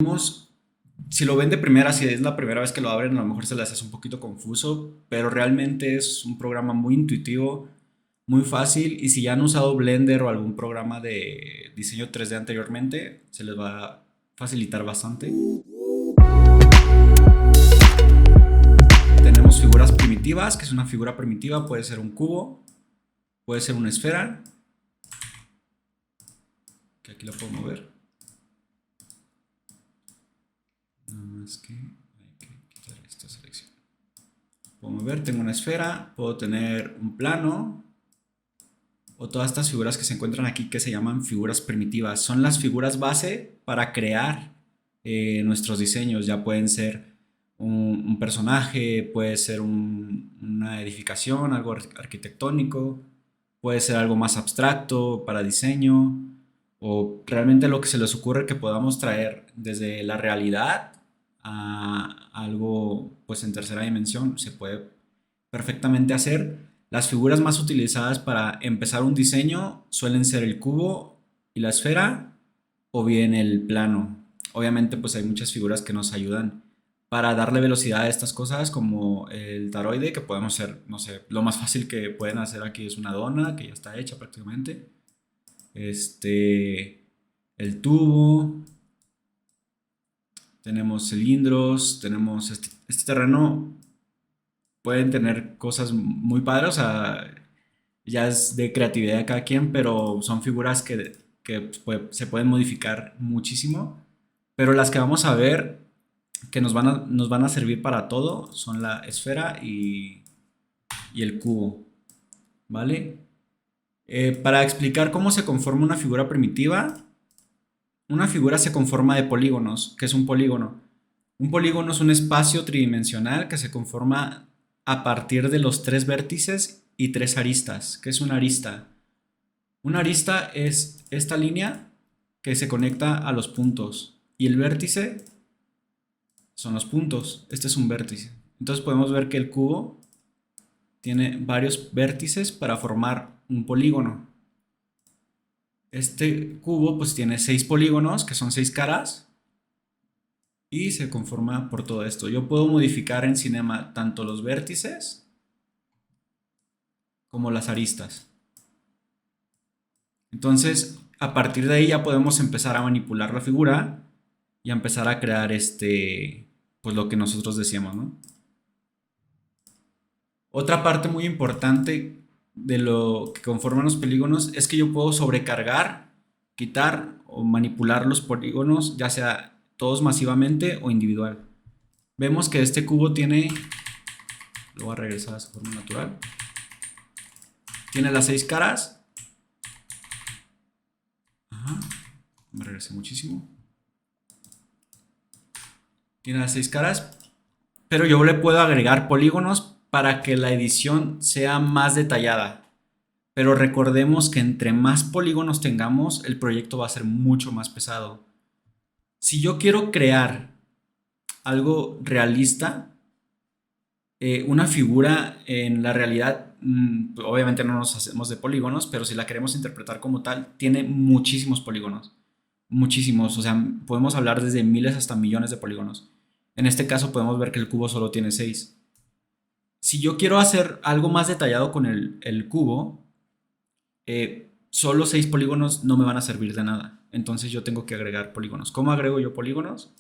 Vemos, si lo ven de primera, si es la primera vez que lo abren, a lo mejor se les hace un poquito confuso, pero realmente es un programa muy intuitivo, muy fácil, y si ya han usado Blender o algún programa de diseño 3D anteriormente, se les va a facilitar bastante. Tenemos figuras primitivas, que es una figura primitiva, puede ser un cubo, puede ser una esfera, que aquí la puedo mover. Nada más que hay que quitar esta selección. Puedo mover, tengo una esfera, puedo tener un plano, o todas estas figuras que se encuentran aquí que se llaman figuras primitivas. Son las figuras base para crear nuestros diseños. Ya pueden ser un personaje, puede ser una edificación, algo arquitectónico, puede ser algo más abstracto para diseño, o realmente lo que se les ocurre que podamos traer desde la realidad a algo pues en tercera dimensión se puede perfectamente hacer. Las figuras más utilizadas para empezar un diseño suelen ser el cubo y la esfera o bien el plano. Obviamente pues hay muchas figuras que nos ayudan para darle velocidad a estas cosas como el taroide que podemos hacer, no sé, lo más fácil que pueden hacer aquí es una dona que ya está hecha prácticamente. El tubo, tenemos cilindros, tenemos este terreno pueden tener cosas muy padres, o sea, ya es de creatividad de cada quien, pero son figuras que se pueden modificar muchísimo. Pero las que vamos a ver que nos van a servir para todo son la esfera y el cubo, ¿vale? Para explicar cómo se conforma una figura se conforma de polígonos. ¿Qué es un polígono? Un polígono es un espacio tridimensional que se conforma a partir de los tres vértices y tres aristas. ¿Qué es una arista? Una arista es esta línea que se conecta a los puntos y el vértice son los puntos. Este es un vértice. Entonces podemos ver que el cubo tiene varios vértices para formar un polígono. Este cubo pues tiene 6 polígonos que son 6 caras y se conforma por todo esto. Yo puedo modificar en Cinema tanto los vértices como las aristas. Entonces, a partir de ahí ya podemos empezar a manipular la figura y a empezar a crear pues lo que nosotros decíamos, ¿no? Otra parte muy importante de lo que conforman los polígonos es que yo puedo sobrecargar, quitar o manipular los polígonos, ya sea todos masivamente o individual. Vemos que este cubo tiene, lo voy a regresar a su forma natural, tiene las 6 caras. Ajá, me regresé muchísimo. Tiene las 6 caras, pero yo le puedo agregar polígonos para que la edición sea más detallada. Pero recordemos que entre más polígonos tengamos, el proyecto va a ser mucho más pesado. Si yo quiero crear algo realista, una figura en la realidad, obviamente no nos hacemos de polígonos, pero si la queremos interpretar como tal, tiene muchísimos polígonos. Muchísimos, o sea, podemos hablar desde miles hasta millones de polígonos. En este caso podemos ver que el cubo solo tiene 6. Si yo quiero hacer algo más detallado con el cubo, solo 6 polígonos no me van a servir de nada. Entonces yo tengo que agregar polígonos. ¿Cómo agrego yo polígonos?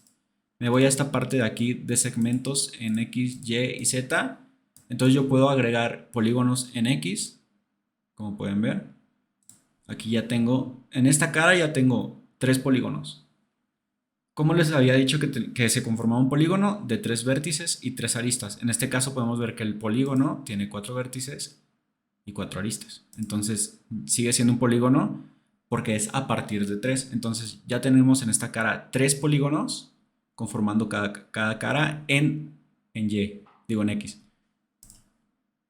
Me voy a esta parte de aquí de segmentos en X, Y y Z. Entonces yo puedo agregar polígonos en X, como pueden ver. Aquí ya tengo, en esta cara ya tengo 3 polígonos. Como les había dicho que se conformaba un polígono de 3 vértices y 3 aristas. En este caso podemos ver que el polígono tiene 4 vértices y 4 aristas. Entonces sigue siendo un polígono porque es a partir de 3. Entonces ya tenemos en esta cara 3 polígonos conformando cada cara en Y, digo en X.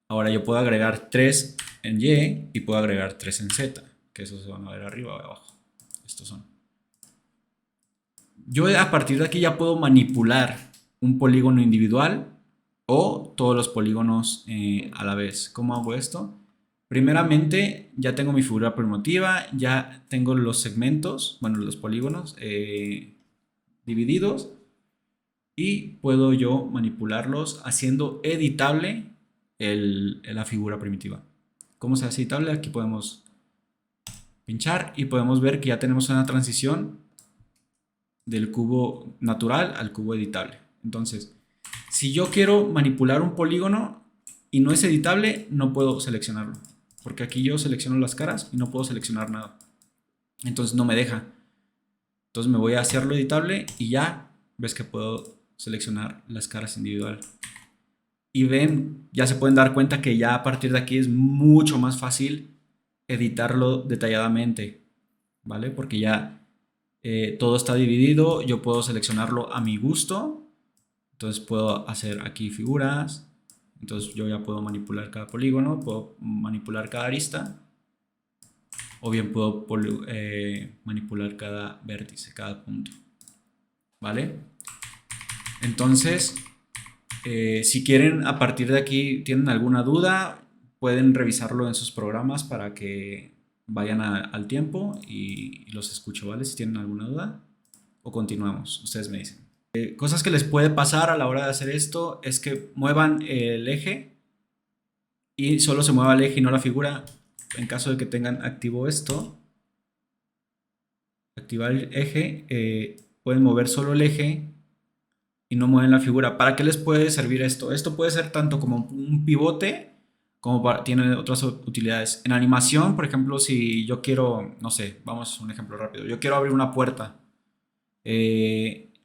Ahora yo puedo agregar 3 en Y y puedo agregar 3 en Z, que esos se van a ver arriba o abajo. Estos son. Yo a partir de aquí ya puedo manipular un polígono individual o todos los polígonos a la vez. ¿Cómo hago esto? Primeramente, ya tengo mi figura primitiva, ya tengo los segmentos, bueno, los polígonos divididos y puedo yo manipularlos haciendo editable la figura primitiva. ¿Cómo se hace editable? Aquí podemos pinchar y podemos ver que ya tenemos una transición del cubo natural al cubo editable. Entonces, si yo quiero manipular un polígono y no es editable, no puedo seleccionarlo. Porque aquí yo selecciono las caras y no puedo seleccionar nada. Entonces no me deja. Entonces me voy a hacerlo editable y ya ves que puedo seleccionar las caras individual. Y ven, ya se pueden dar cuenta que ya a partir de aquí es mucho más fácil editarlo detalladamente, ¿vale? Porque ya todo está dividido, yo puedo seleccionarlo a mi gusto. Entonces puedo hacer aquí figuras. Entonces yo ya puedo manipular cada polígono, puedo manipular cada arista. O bien puedo manipular cada vértice, cada punto. ¿Vale? Entonces, si quieren a partir de aquí, tienen alguna duda, pueden revisarlo en sus programas para que vayan al tiempo y los escucho, ¿vale? Si tienen alguna duda. O continuamos, ustedes me dicen. Cosas que les puede pasar a la hora de hacer esto es que muevan el eje y solo se mueva el eje y no la figura. En caso de que tengan activo esto, activar el eje, pueden mover solo el eje y no mueven la figura. ¿Para qué les puede servir esto? Esto puede ser tanto como un pivote, como tiene otras utilidades. En animación, por ejemplo, si yo quiero, no sé, vamos a un ejemplo rápido. Yo quiero abrir una puerta.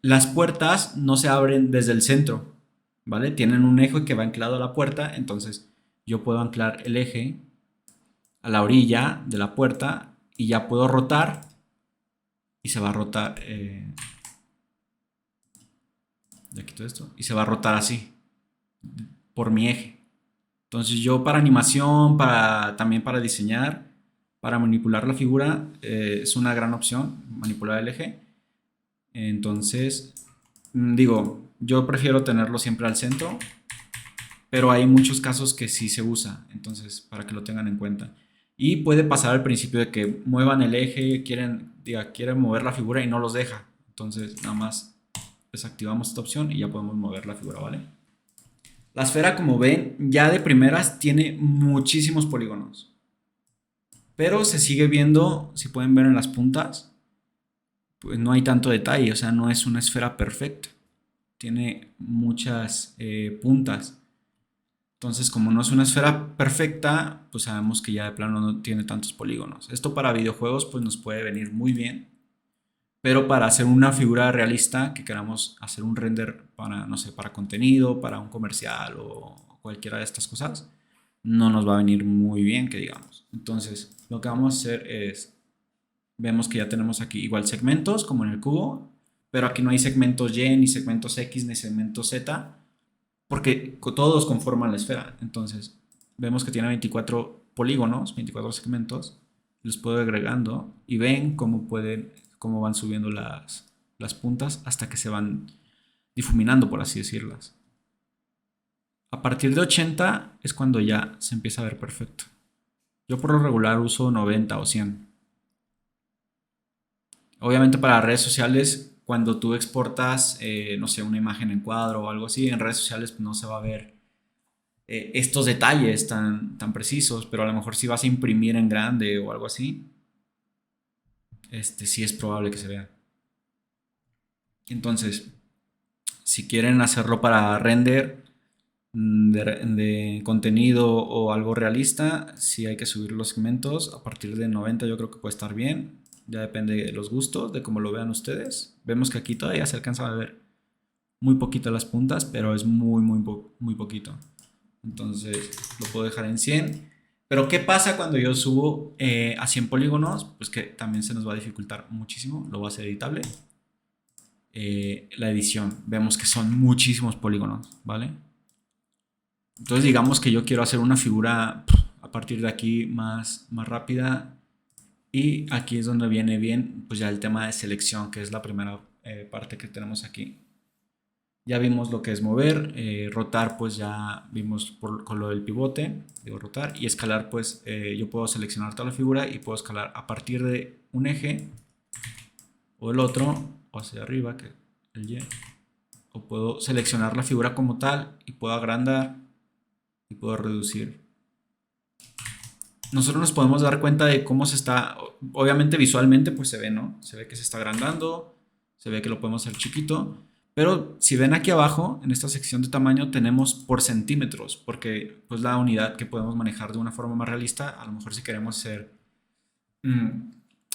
Las puertas no se abren desde el centro, ¿vale? Tienen un eje que va anclado a la puerta, entonces yo puedo anclar el eje a la orilla de la puerta y ya puedo rotar y se va a rotar. Ya quito esto y se va a rotar así por mi eje. Entonces yo para animación, también para diseñar, para manipular la figura, es una gran opción manipular el eje. Entonces, digo, yo prefiero tenerlo siempre al centro, pero hay muchos casos que sí se usa, entonces para que lo tengan en cuenta. Y puede pasar al principio de que muevan el eje, quieren mover la figura y no los deja. Entonces nada más desactivamos esta opción y ya podemos mover la figura, ¿vale? La esfera, como ven, ya de primeras tiene muchísimos polígonos. Pero se sigue viendo, si pueden ver en las puntas, pues no hay tanto detalle, o sea, no es una esfera perfecta. Tiene muchas puntas. Entonces, como no es una esfera perfecta, pues sabemos que ya de plano no tiene tantos polígonos. Esto para videojuegos pues nos puede venir muy bien. Pero para hacer una figura realista, que queramos hacer un render para, no sé, para contenido, para un comercial o cualquiera de estas cosas, no nos va a venir muy bien, que digamos. Entonces, lo que vamos a hacer es, vemos que ya tenemos aquí igual segmentos, como en el cubo, pero aquí no hay segmentos Y, ni segmentos X, ni segmentos Z, porque todos conforman la esfera. Entonces, vemos que tiene 24 polígonos, 24 segmentos, los puedo ir agregando y ven cómo van subiendo las puntas hasta que se van difuminando, por así decirlas. A partir de 80 es cuando ya se empieza a ver perfecto. Yo por lo regular uso 90 o 100. Obviamente para redes sociales, cuando tú exportas, no sé, una imagen en cuadro o algo así, en redes sociales pues, no se va a ver estos detalles tan precisos, pero a lo mejor si vas a imprimir en grande o algo así, sí es probable que se vea. Entonces, si quieren hacerlo para render de contenido o algo realista, sí hay que subir los segmentos. A partir de 90 yo creo que puede estar bien. Ya depende de los gustos, de cómo lo vean ustedes. Vemos que aquí todavía se alcanza a ver muy poquito las puntas, pero es muy poquito. Entonces lo puedo dejar en 100. Pero ¿qué pasa cuando yo subo a 100 polígonos? Pues que también se nos va a dificultar muchísimo. Lo voy a hacer editable. La edición. Vemos que son muchísimos polígonos, ¿vale? Entonces digamos que yo quiero hacer una figura a partir de aquí más rápida. Y aquí es donde viene bien pues ya el tema de selección, que es la primera parte que tenemos aquí. Ya vimos lo que es mover, rotar pues ya vimos con lo del pivote, digo rotar, y escalar pues yo puedo seleccionar toda la figura y puedo escalar a partir de un eje o el otro o hacia arriba, que el Y, o puedo seleccionar la figura como tal y puedo agrandar y puedo reducir. Nosotros nos podemos dar cuenta de cómo se está, obviamente visualmente pues se ve, ¿no? Se ve que se está agrandando, se ve que lo podemos hacer chiquito, pero si ven aquí abajo, en esta sección de tamaño, tenemos por centímetros, porque pues la unidad que podemos manejar de una forma más realista, a lo mejor si queremos hacer mm,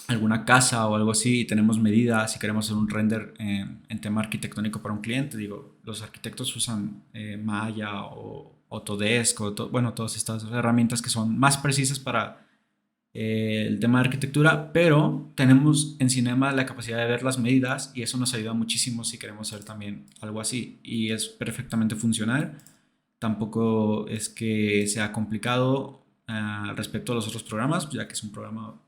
alguna casa o algo así y tenemos medidas, si queremos hacer un render en tema arquitectónico para un cliente, digo, los arquitectos usan Maya o Autodesk o bueno, todas estas herramientas que son más precisas para el tema de arquitectura, pero tenemos en Cinema la capacidad de ver las medidas y eso nos ayuda muchísimo si queremos hacer también algo así y es perfectamente funcional. Tampoco es que sea complicado respecto a los otros programas, ya que es un programa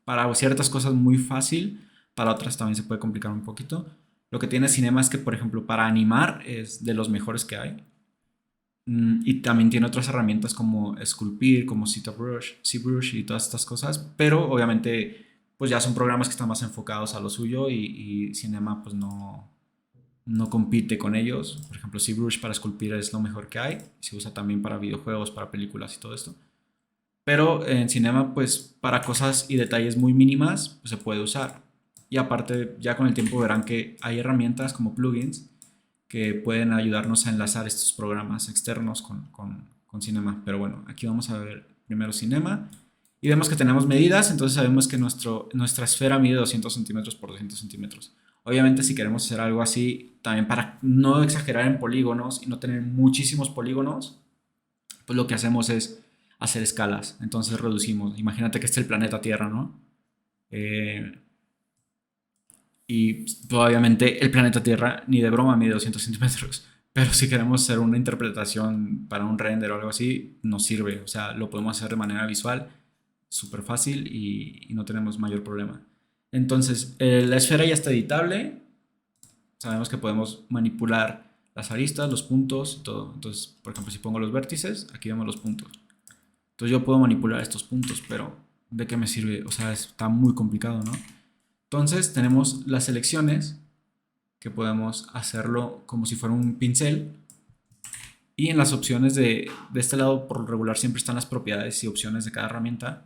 para ciertas cosas muy fácil, para otras también se puede complicar un poquito. Lo que tiene Cinema es que, por ejemplo, para animar es de los mejores que hay. Y también tiene otras herramientas como Sculpir, como ZBrush y todas estas cosas, pero obviamente pues ya son programas que están más enfocados a lo suyo y Cinema pues no compite con ellos. Por ejemplo, ZBrush para esculpir es lo mejor que hay. Se usa también para videojuegos, para películas y todo esto. Pero en Cinema, pues para cosas y detalles muy mínimas, pues, se puede usar. Y aparte, ya con el tiempo verán que hay herramientas como plugins que pueden ayudarnos a enlazar estos programas externos con Cinema. Pero bueno, aquí vamos a ver primero Cinema. Y vemos que tenemos medidas, entonces sabemos que nuestra esfera mide 200 centímetros por 200 centímetros. Obviamente si queremos hacer algo así, también para no exagerar en polígonos y no tener muchísimos polígonos, pues lo que hacemos es hacer escalas. Entonces reducimos. Imagínate que este es el planeta Tierra, ¿no? Eh, y pues, obviamente el planeta Tierra ni de broma mide 200 centímetros. Pero si queremos hacer una interpretación para un render o algo así, nos sirve. O sea, lo podemos hacer de manera visual, súper fácil y no tenemos mayor problema. Entonces, la esfera ya está editable. Sabemos que podemos manipular las aristas, los puntos y todo. Entonces, por ejemplo, si pongo los vértices, aquí vemos los puntos. Entonces yo puedo manipular estos puntos, pero ¿de qué me sirve? O sea, está muy complicado, ¿no? Entonces tenemos las selecciones, que podemos hacerlo como si fuera un pincel. Y en las opciones de este lado, por lo regular, siempre están las propiedades y opciones de cada herramienta,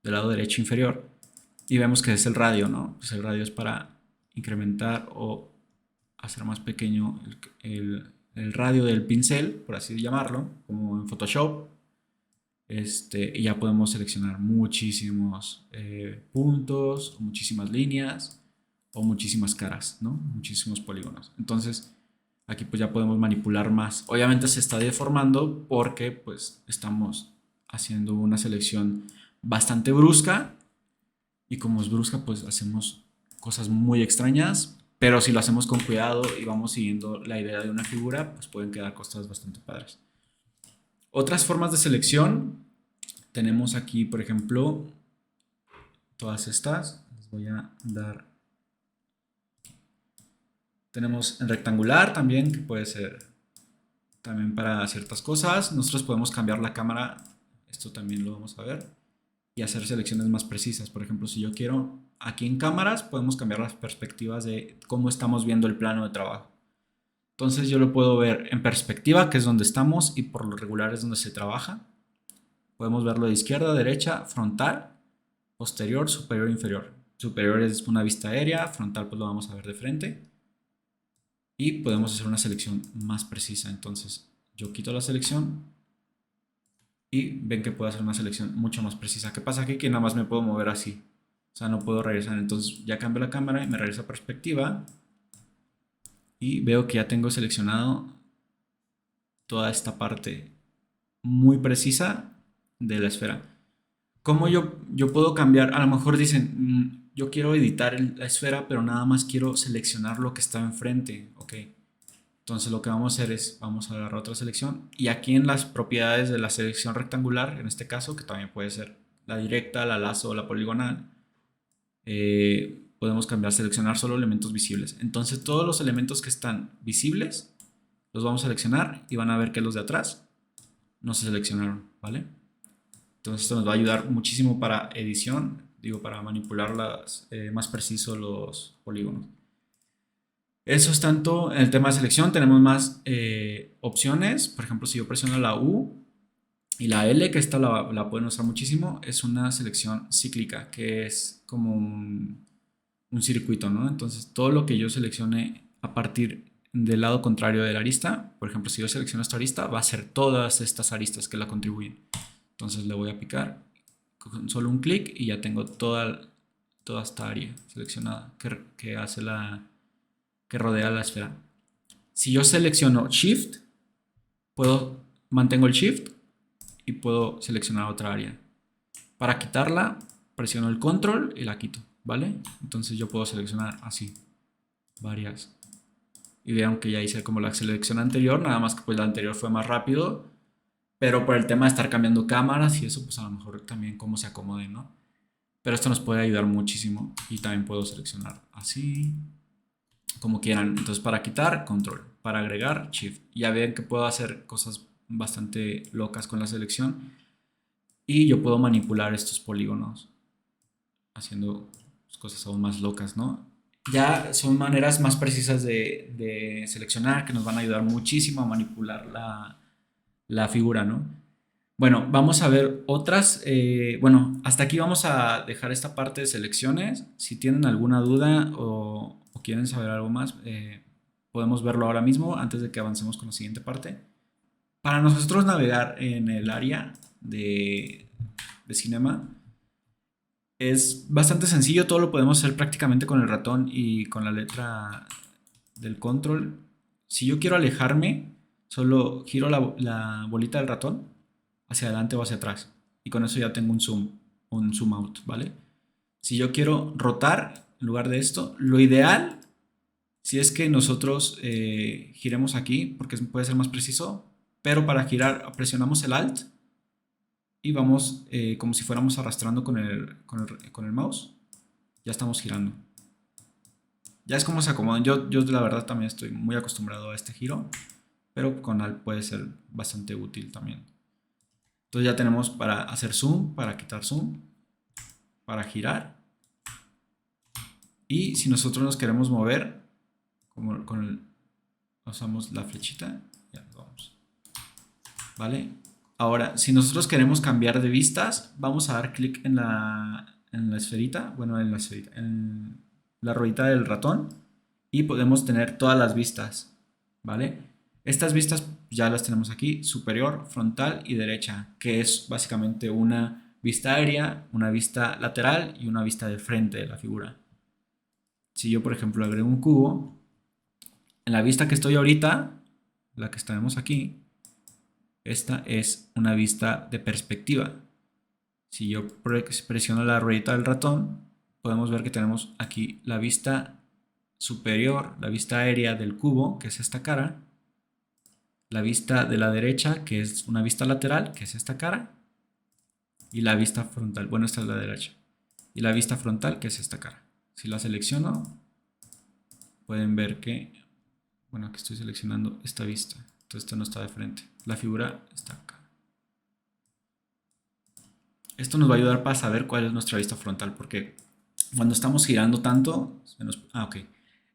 del lado derecho inferior. Y vemos que es el radio, ¿no? Pues el radio es para incrementar o hacer más pequeño el radio del pincel, por así llamarlo, como en Photoshop. Y ya podemos seleccionar muchísimos puntos, o muchísimas líneas o muchísimas caras, ¿no? Muchísimos polígonos. Entonces, aquí pues ya podemos manipular más. Obviamente se está deformando porque pues estamos haciendo una selección bastante brusca y como es brusca pues hacemos cosas muy extrañas, pero si lo hacemos con cuidado y vamos siguiendo la idea de una figura, pues pueden quedar cosas bastante padres. Otras formas de selección tenemos aquí, por ejemplo, todas estas. Les voy a dar. Tenemos en rectangular también, que puede ser también para ciertas cosas. Nosotros podemos cambiar la cámara. Esto también lo vamos a ver. Y hacer selecciones más precisas. Por ejemplo, si yo quiero, aquí en cámaras podemos cambiar las perspectivas de cómo estamos viendo el plano de trabajo. Entonces yo lo puedo ver en perspectiva, que es donde estamos, y por lo regular es donde se trabaja. Podemos verlo de izquierda, derecha, frontal, posterior, superior e inferior. Superior es una vista aérea, frontal pues lo vamos a ver de frente. Y podemos hacer una selección más precisa. Entonces yo quito la selección y ven que puedo hacer una selección mucho más precisa. ¿Qué pasa aquí? Que nada más me puedo mover así. O sea, no puedo regresar. Entonces ya cambio la cámara y me regreso a perspectiva. Y veo que ya tengo seleccionado toda esta parte muy precisa de la esfera. ¿Cómo yo puedo cambiar? A lo mejor dicen, yo quiero editar la esfera, pero nada más quiero seleccionar lo que está enfrente. Ok. Entonces lo que vamos a hacer es, vamos a agarrar otra selección. Y aquí en las propiedades de la selección rectangular, en este caso, que también puede ser la directa, la lazo o la poligonal, podemos cambiar, seleccionar solo elementos visibles. Entonces todos los elementos que están visibles, los vamos a seleccionar y van a ver que los de atrás no se seleccionaron, ¿vale? Entonces esto nos va a ayudar muchísimo para edición, digo, para manipular más preciso los polígonos. Eso es tanto en el tema de selección. Tenemos más opciones. Por ejemplo, si yo presiono la U y la L, que esta la pueden usar muchísimo, es una selección cíclica, que es como un circuito, ¿no? Entonces, todo lo que yo seleccione a partir del lado contrario de la arista, por ejemplo, si yo selecciono esta arista, va a ser todas estas aristas que la contribuyen. Entonces le voy a picar con solo un clic y ya tengo toda esta área seleccionada que hace que rodea la esfera. Si yo selecciono Shift, mantengo el Shift y puedo seleccionar otra área. Para quitarla, presiono el Control y la quito, ¿vale? Entonces yo puedo seleccionar así, varias. Y vean que ya hice como la selección anterior, nada más que pues la anterior fue más rápido, pero por el tema de estar cambiando cámaras y eso, pues a lo mejor también cómo se acomode, ¿no? Pero esto nos puede ayudar muchísimo y también puedo seleccionar así, como quieran. Entonces para quitar, control. Para agregar, shift. Ya ven que puedo hacer cosas bastante locas con la selección. Y yo puedo manipular estos polígonos haciendo cosas aún más locas, ¿no? Ya son maneras más precisas de seleccionar que nos van a ayudar muchísimo a manipular la figura, ¿no? Bueno, vamos a ver otras. Bueno, hasta aquí vamos a dejar esta parte de selecciones. Si tienen alguna duda o quieren saber algo más, podemos verlo ahora mismo antes de que avancemos con la siguiente parte. Para nosotros navegar en el área de cinema es bastante sencillo. Todo lo podemos hacer prácticamente con el ratón y con la letra del control. Si yo quiero alejarme, solo giro la bolita del ratón hacia adelante o hacia atrás. Y con eso ya tengo un zoom out, ¿vale? Si yo quiero rotar, en lugar de esto, lo ideal, si es que nosotros giremos aquí, porque puede ser más preciso, pero para girar presionamos el Alt y vamos como si fuéramos arrastrando con el mouse. Ya estamos girando. Ya es como se acomodan. Yo la verdad también estoy muy acostumbrado a este giro, pero con Alt puede ser bastante útil también. Entonces ya tenemos para hacer zoom, para quitar zoom, para girar. Y si nosotros nos queremos mover, como usamos la flechita, ya nos vamos. ¿Vale? Ahora, si nosotros queremos cambiar de vistas, vamos a dar clic en la esferita, bueno, en la ruedita del ratón y podemos tener todas las vistas, ¿vale? Estas vistas ya las tenemos aquí, superior, frontal y derecha, que es básicamente una vista aérea, una vista lateral y una vista de frente de la figura. Si yo, por ejemplo, agrego un cubo, en la vista que estoy ahorita, la que tenemos aquí, esta es una vista de perspectiva. Si yo presiono la ruedita del ratón, podemos ver que tenemos aquí la vista superior, la vista aérea del cubo, que es esta cara, la vista de la derecha, que es una vista lateral, que es esta cara, y la vista frontal, bueno, esta es la derecha, y la vista frontal, que es esta cara. Si la selecciono, pueden ver que, bueno, aquí estoy seleccionando esta vista, entonces esta no está de frente, la figura está acá. Esto nos va a ayudar para saber cuál es nuestra vista frontal, porque cuando estamos girando tanto, ok,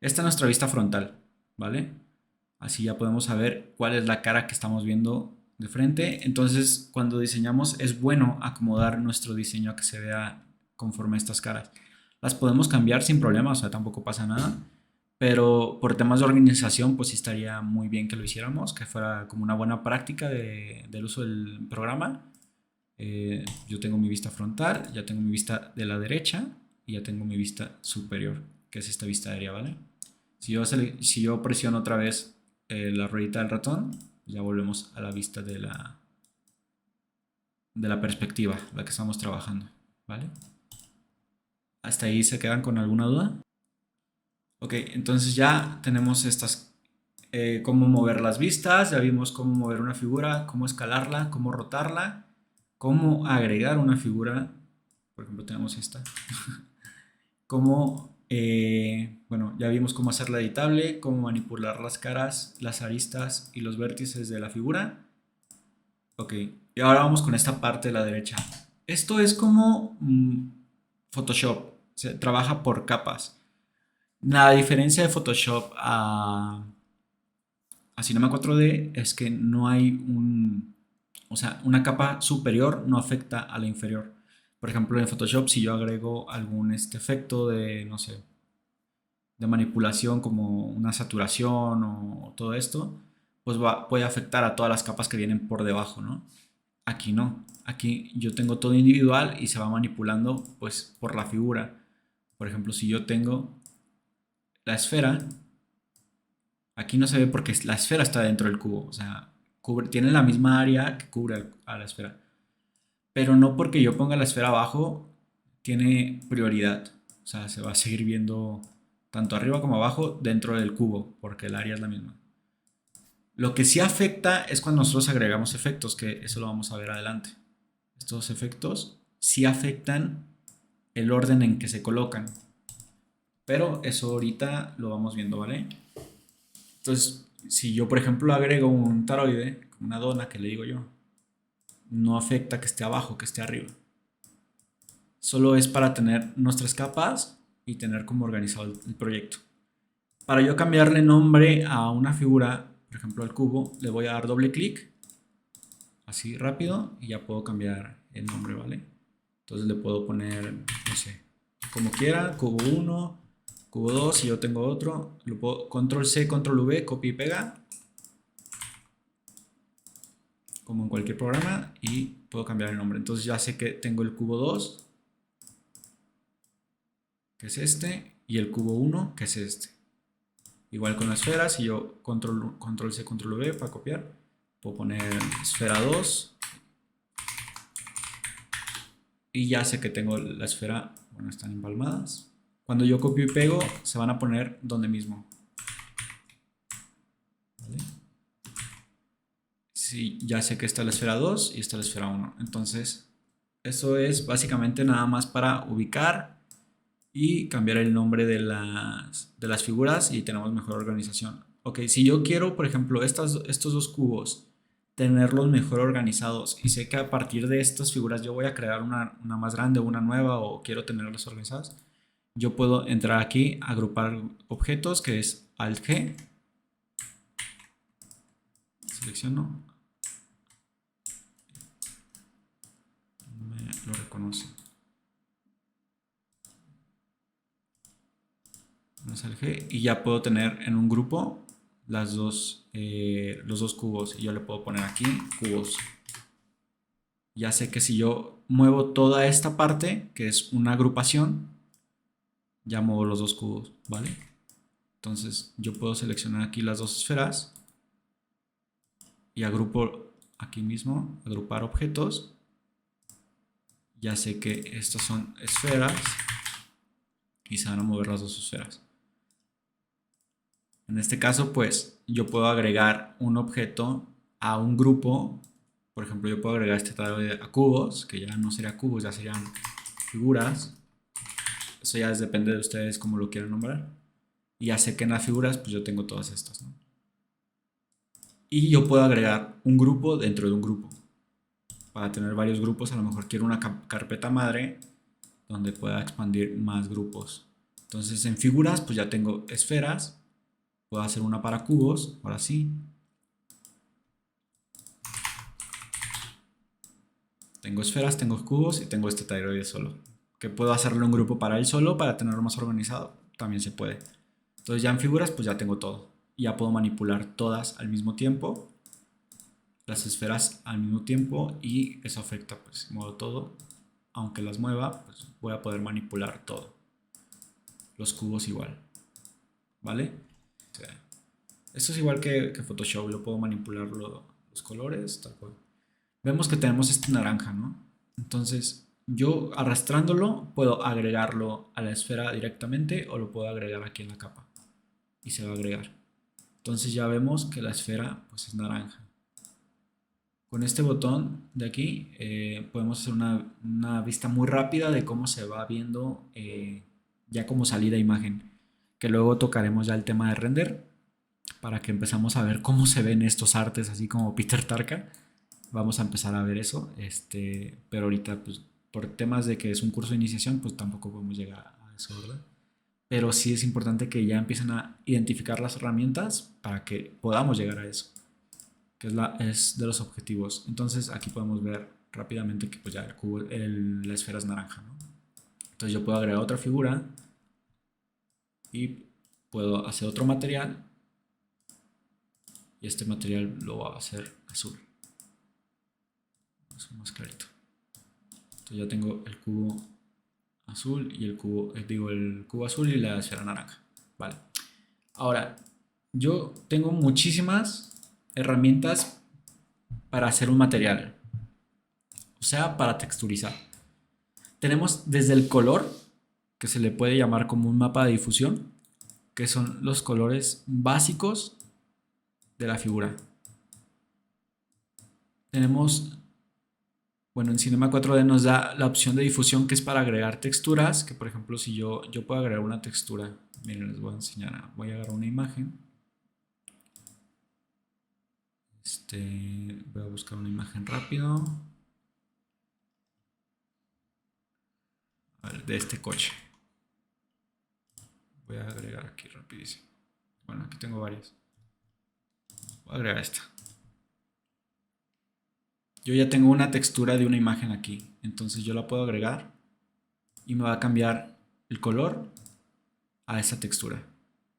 esta es nuestra vista frontal, ¿vale? Así ya podemos saber cuál es la cara que estamos viendo de frente. Entonces, cuando diseñamos, es bueno acomodar nuestro diseño a que se vea conforme a estas caras. Las podemos cambiar sin problema, o sea, tampoco pasa nada. Pero por temas de organización, pues sí estaría muy bien que lo hiciéramos, que fuera como una buena práctica del uso del programa. Yo tengo mi vista frontal, ya tengo mi vista de la derecha y ya tengo mi vista superior, que es esta vista aérea, ¿vale? Si yo presiono otra vez la ruedita del ratón, ya volvemos a la vista de la perspectiva, la que estamos trabajando, ¿vale? ¿Hasta ahí se quedan con alguna duda? Ok, entonces ya tenemos cómo mover las vistas, ya vimos cómo mover una figura, cómo escalarla, cómo rotarla, cómo agregar una figura, por ejemplo tenemos esta, bueno, ya vimos cómo hacerla editable, cómo manipular las caras, las aristas y los vértices de la figura. Ok, y ahora vamos con esta parte de la derecha. Esto es como Photoshop, se trabaja por capas. La diferencia de Photoshop a Cinema 4D es que no hay o sea, una capa superior no afecta a la inferior. Por ejemplo, en Photoshop, si yo agrego algún efecto de, no sé, de manipulación como una saturación o todo esto, pues puede afectar a todas las capas que vienen por debajo, ¿no? Aquí no. Aquí yo tengo todo individual y se va manipulando pues por la figura. Por ejemplo, si yo tengo la esfera, aquí no se ve porque la esfera está dentro del cubo. O sea, tiene la misma área que cubre a la esfera. Pero no porque yo ponga la esfera abajo, tiene prioridad. O sea, se va a seguir viendo tanto arriba como abajo dentro del cubo, porque el área es la misma. Lo que sí afecta es cuando nosotros agregamos efectos, que eso lo vamos a ver adelante. Estos efectos sí afectan el orden en que se colocan. Pero eso ahorita lo vamos viendo, ¿vale? Entonces, si yo, por ejemplo, agrego un taroide, una dona que le digo yo, no afecta que esté abajo, que esté arriba. Solo es para tener nuestras capas y tener como organizado el proyecto. Para yo cambiarle nombre a una figura, por ejemplo al cubo, le voy a dar doble clic, así rápido, y ya puedo cambiar el nombre, ¿vale? Entonces le puedo poner, no sé, como quiera, cubo 1, cubo 2, si yo tengo otro, lo puedo control C, control V, copia y pega, como en cualquier programa, y puedo cambiar el nombre. Entonces ya sé que tengo el cubo 2, que es este, y el cubo 1, que es este. Igual con la esfera, si yo control C, control V para copiar, puedo poner esfera 2 y ya sé que tengo la esfera, bueno, están empalmadas. Cuando yo copio y pego, se van a poner donde mismo. ¿Vale? Sí, ya sé que está la esfera 2 y está la esfera 1. Entonces, eso es básicamente nada más para ubicar y cambiar el nombre de las figuras y tenemos mejor organización. Ok, si yo quiero, por ejemplo, estos dos cubos, tenerlos mejor organizados y sé que a partir de estas figuras yo voy a crear una más grande o una nueva o quiero tenerlas organizadas, yo puedo entrar aquí, agrupar objetos, que es Alt G, selecciono, me lo reconoce. Y ya puedo tener en un grupo los dos cubos y yo le puedo poner aquí cubos. Ya sé que si yo muevo toda esta parte, que es una agrupación, ya muevo los dos cubos, ¿vale? Entonces yo puedo seleccionar aquí las dos esferas y agrupo aquí mismo, agrupar objetos. Ya sé que estas son esferas y se van a mover las dos esferas. En este caso, pues yo puedo agregar un objeto a un grupo. Por ejemplo, yo puedo agregar este tablero a cubos, que ya no sería cubos, ya serían figuras. Eso ya depende de ustedes cómo lo quieran nombrar. Y ya sé que en las figuras, pues yo tengo todas estas, ¿no? Y yo puedo agregar un grupo dentro de un grupo. Para tener varios grupos, a lo mejor quiero una carpeta madre donde pueda expandir más grupos. Entonces en figuras, pues ya tengo esferas. Puedo hacer una para cubos, ahora sí. Tengo esferas, tengo cubos y tengo este tiroide solo. Que puedo hacerlo en grupo para él solo, para tenerlo más organizado. También se puede. Entonces ya en figuras pues ya tengo todo. Y ya puedo manipular todas al mismo tiempo. Las esferas al mismo tiempo. Y eso afecta pues muevo todo. Aunque las mueva pues voy a poder manipular todo. Los cubos igual. ¿Vale? O sea, esto es igual que Photoshop. Lo puedo manipular los colores. Tal cual. Vemos que tenemos este naranja, ¿no? Entonces, yo arrastrándolo puedo agregarlo a la esfera directamente o lo puedo agregar aquí en la capa y se va a agregar. Entonces ya vemos que la esfera pues es naranja. Con este botón de aquí podemos hacer una vista muy rápida de cómo se va viendo ya como salida imagen. Que luego tocaremos ya el tema de render para que empezamos a ver cómo se ven estos artes así como Peter Tarka. Vamos a empezar a ver eso, pero ahorita pues por temas de que es un curso de iniciación pues tampoco podemos llegar a eso, ¿verdad? pero sí es importante que ya empiecen a identificar las herramientas para que podamos llegar a eso, que es de los objetivos. Entonces aquí podemos ver rápidamente que pues ya el cubo, la esfera es naranja, ¿no? Entonces yo puedo agregar otra figura y puedo hacer otro material y este material lo va a hacer azul. Es más clarito. Entonces ya tengo el cubo azul y el cubo azul y la esfera naranja. Vale. Ahora, yo tengo muchísimas herramientas para hacer un material, o sea, para texturizar. Tenemos desde el color, que se le puede llamar como un mapa de difusión, que son los colores básicos de la figura. Tenemos, bueno, en Cinema 4D nos da la opción de difusión, que es para agregar texturas, que por ejemplo si yo puedo agregar una textura. Miren, les voy a enseñar, voy a agarrar una imagen. Voy a buscar una imagen rápido. A ver, de este coche. Voy a agregar aquí rapidísimo. Bueno, aquí tengo varias. Voy a agregar esta. Yo ya tengo una textura de una imagen aquí. Entonces yo la puedo agregar y me va a cambiar el color a esa textura.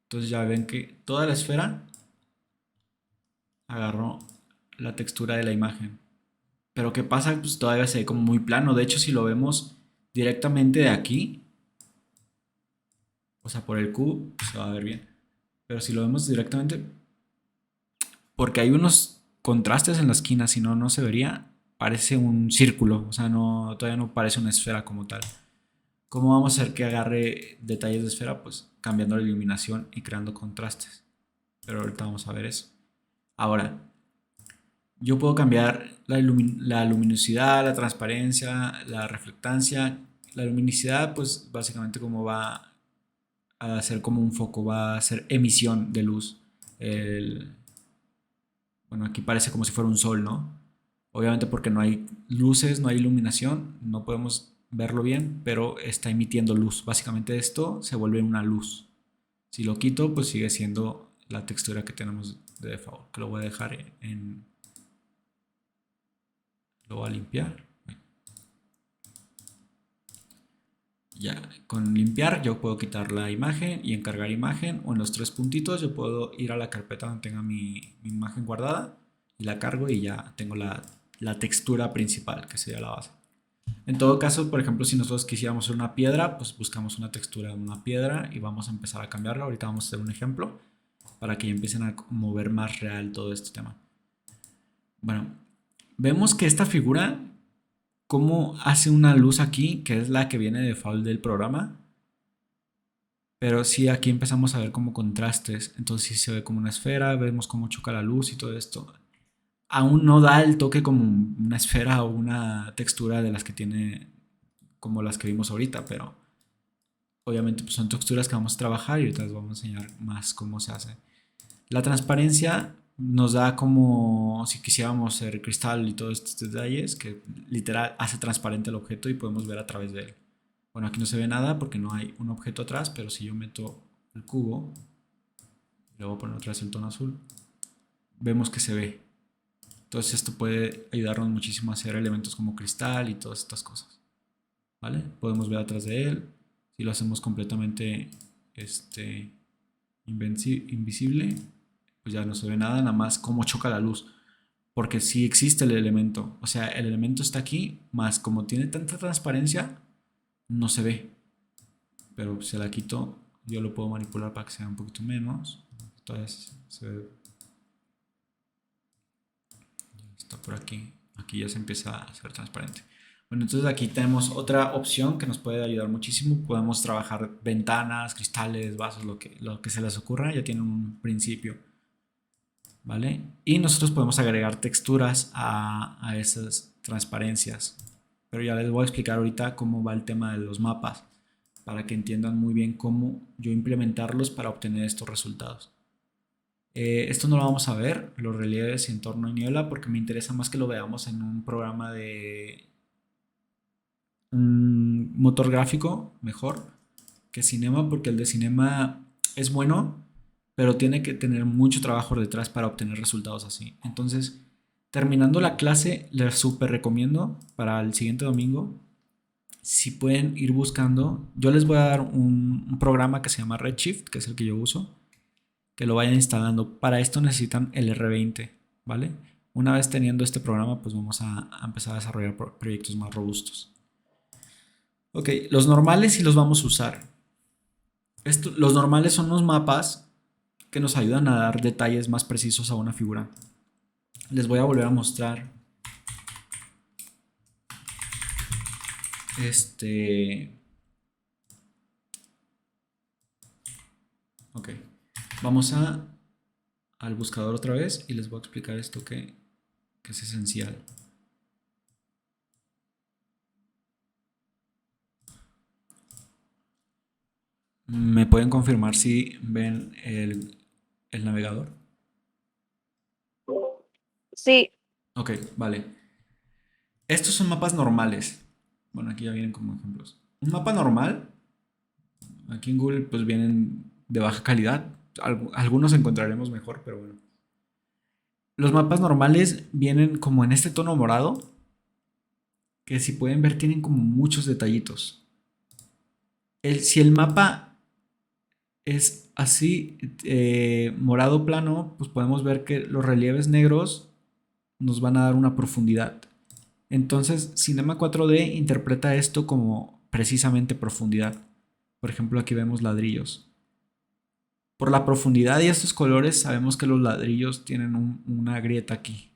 Entonces ya ven que toda la esfera agarró la textura de la imagen. Pero ¿qué pasa? Pues todavía se ve como muy plano. De hecho, si lo vemos directamente de aquí, o sea, por el cubo, pues se va a ver bien. Pero si lo vemos directamente, porque hay unos contrastes en la esquina, si no, no se vería. Parece un círculo, o sea, no, todavía no parece una esfera como tal. ¿Cómo vamos a hacer que agarre detalles de esfera? Pues cambiando la iluminación y creando contrastes. Pero ahorita vamos a ver eso. Ahora, yo puedo cambiar la luminosidad, la transparencia, la reflectancia. La luminosidad, pues básicamente como va a ser como un foco, va a ser emisión de luz. Bueno, aquí parece como si fuera un sol, ¿no? Obviamente porque no hay luces, no hay iluminación, no podemos verlo bien, pero está emitiendo luz. Básicamente esto se vuelve una luz. Si lo quito, pues sigue siendo la textura que tenemos de default, que lo voy a dejar lo voy a limpiar. Ya, con limpiar yo puedo quitar la imagen y encargar imagen, o en los tres puntitos yo puedo ir a la carpeta donde tenga mi imagen guardada y la cargo y ya tengo la textura principal, que sería la base. En todo caso, por ejemplo, si nosotros quisiéramos hacer una piedra, pues buscamos una textura de una piedra y vamos a empezar a cambiarla. Ahorita vamos a hacer un ejemplo para que ya empiecen a mover más real todo este tema. Bueno, vemos que esta figura, cómo hace una luz aquí, que es la que viene de default del programa. Pero sí, aquí empezamos a ver como contrastes. Entonces sí se ve como una esfera, vemos cómo choca la luz y todo esto. Aún no da el toque como una esfera o una textura de las que tiene, como las que vimos ahorita, pero obviamente pues son texturas que vamos a trabajar y ahorita les vamos a enseñar más cómo se hace. La transparencia nos da como si quisiéramos hacer cristal y todos estos detalles que literal hace transparente el objeto y podemos ver a través de él. Bueno, aquí no se ve nada porque no hay un objeto atrás, pero si yo meto el cubo, le voy a poner otra vez el tono azul, vemos que se ve. Entonces esto puede ayudarnos muchísimo a hacer elementos como cristal y todas estas cosas. ¿Vale? Podemos ver atrás de él. Si lo hacemos completamente invisible, pues ya no se ve nada, nada más cómo choca la luz. Porque sí existe el elemento. O sea, el elemento está aquí, más como tiene tanta transparencia, no se ve. Pero se la quito, yo lo puedo manipular para que sea un poquito menos. Entonces se ve. Está por aquí. Aquí ya se empieza a hacer transparente. Bueno, entonces aquí tenemos otra opción que nos puede ayudar muchísimo. Podemos trabajar ventanas, cristales, vasos, lo que se les ocurra. Ya tienen un principio. ¿Vale? Y nosotros podemos agregar texturas a esas transparencias. Pero ya les voy a explicar ahorita cómo va el tema de los mapas, para que entiendan muy bien cómo yo implementarlos para obtener estos resultados. Esto no lo vamos a ver, los relieves, entorno y niebla, porque me interesa más que lo veamos en un programa de un motor gráfico mejor, que Cinema, porque el de Cinema es bueno, pero tiene que tener mucho trabajo detrás para obtener resultados así. Entonces, terminando la clase, les súper recomiendo para el siguiente domingo, si pueden ir buscando, yo les voy a dar un programa que se llama Redshift, que es el que yo uso, que lo vayan instalando. Para esto necesitan el R20, ¿vale? Una vez teniendo este programa, pues vamos a empezar a desarrollar proyectos más robustos. Ok, los normales sí los vamos a usar. Los normales son los mapas que nos ayudan a dar detalles más precisos a una figura. Les voy a volver a mostrar este. Ok, vamos al buscador otra vez y les voy a explicar esto que es esencial. ¿Me pueden confirmar si ven el navegador? Sí, Ok, vale. Estos son mapas normales. Bueno, aquí ya vienen como ejemplos. Un mapa normal, aquí en Google pues vienen de baja calidad. Algunos encontraremos mejor, pero bueno. Los mapas normales vienen como en este tono morado, que si pueden ver tienen como muchos detallitos. Si el mapa es así, morado plano, pues podemos ver que los relieves negros nos van a dar una profundidad. Entonces, Cinema 4D interpreta esto como precisamente profundidad. Por ejemplo, aquí vemos ladrillos. Por la profundidad y estos colores sabemos que los ladrillos tienen una grieta aquí.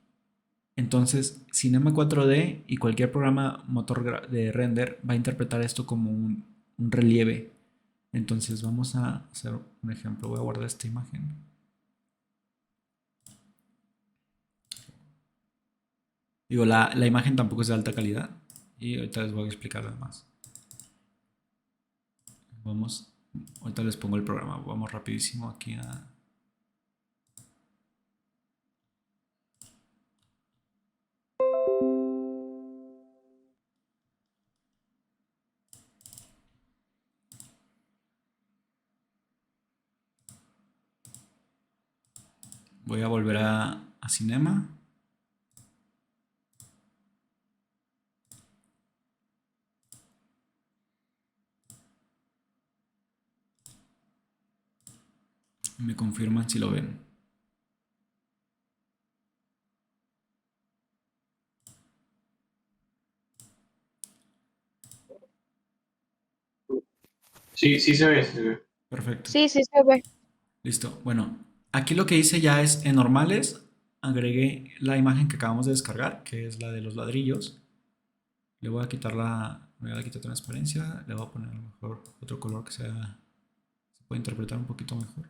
Entonces, Cinema 4D y cualquier programa motor de render va a interpretar esto como un relieve. Entonces, vamos a hacer un ejemplo. Voy a guardar esta imagen. Digo, la imagen tampoco es de alta calidad. Y ahorita les voy a explicar lo demás. Vamos, ahorita les pongo el programa. Vamos rapidísimo aquí a. Voy a volver a Cinema. Me confirman si lo ven. Sí, sí se ve, sí se ve. Perfecto. sí, sí se ve. Listo. Bueno, aquí lo que hice ya es en normales. Agregué la imagen que acabamos de descargar, que es la de los ladrillos. Le voy a quitar me voy a quitar transparencia. Le voy a poner a lo mejor otro color que se puede interpretar un poquito mejor.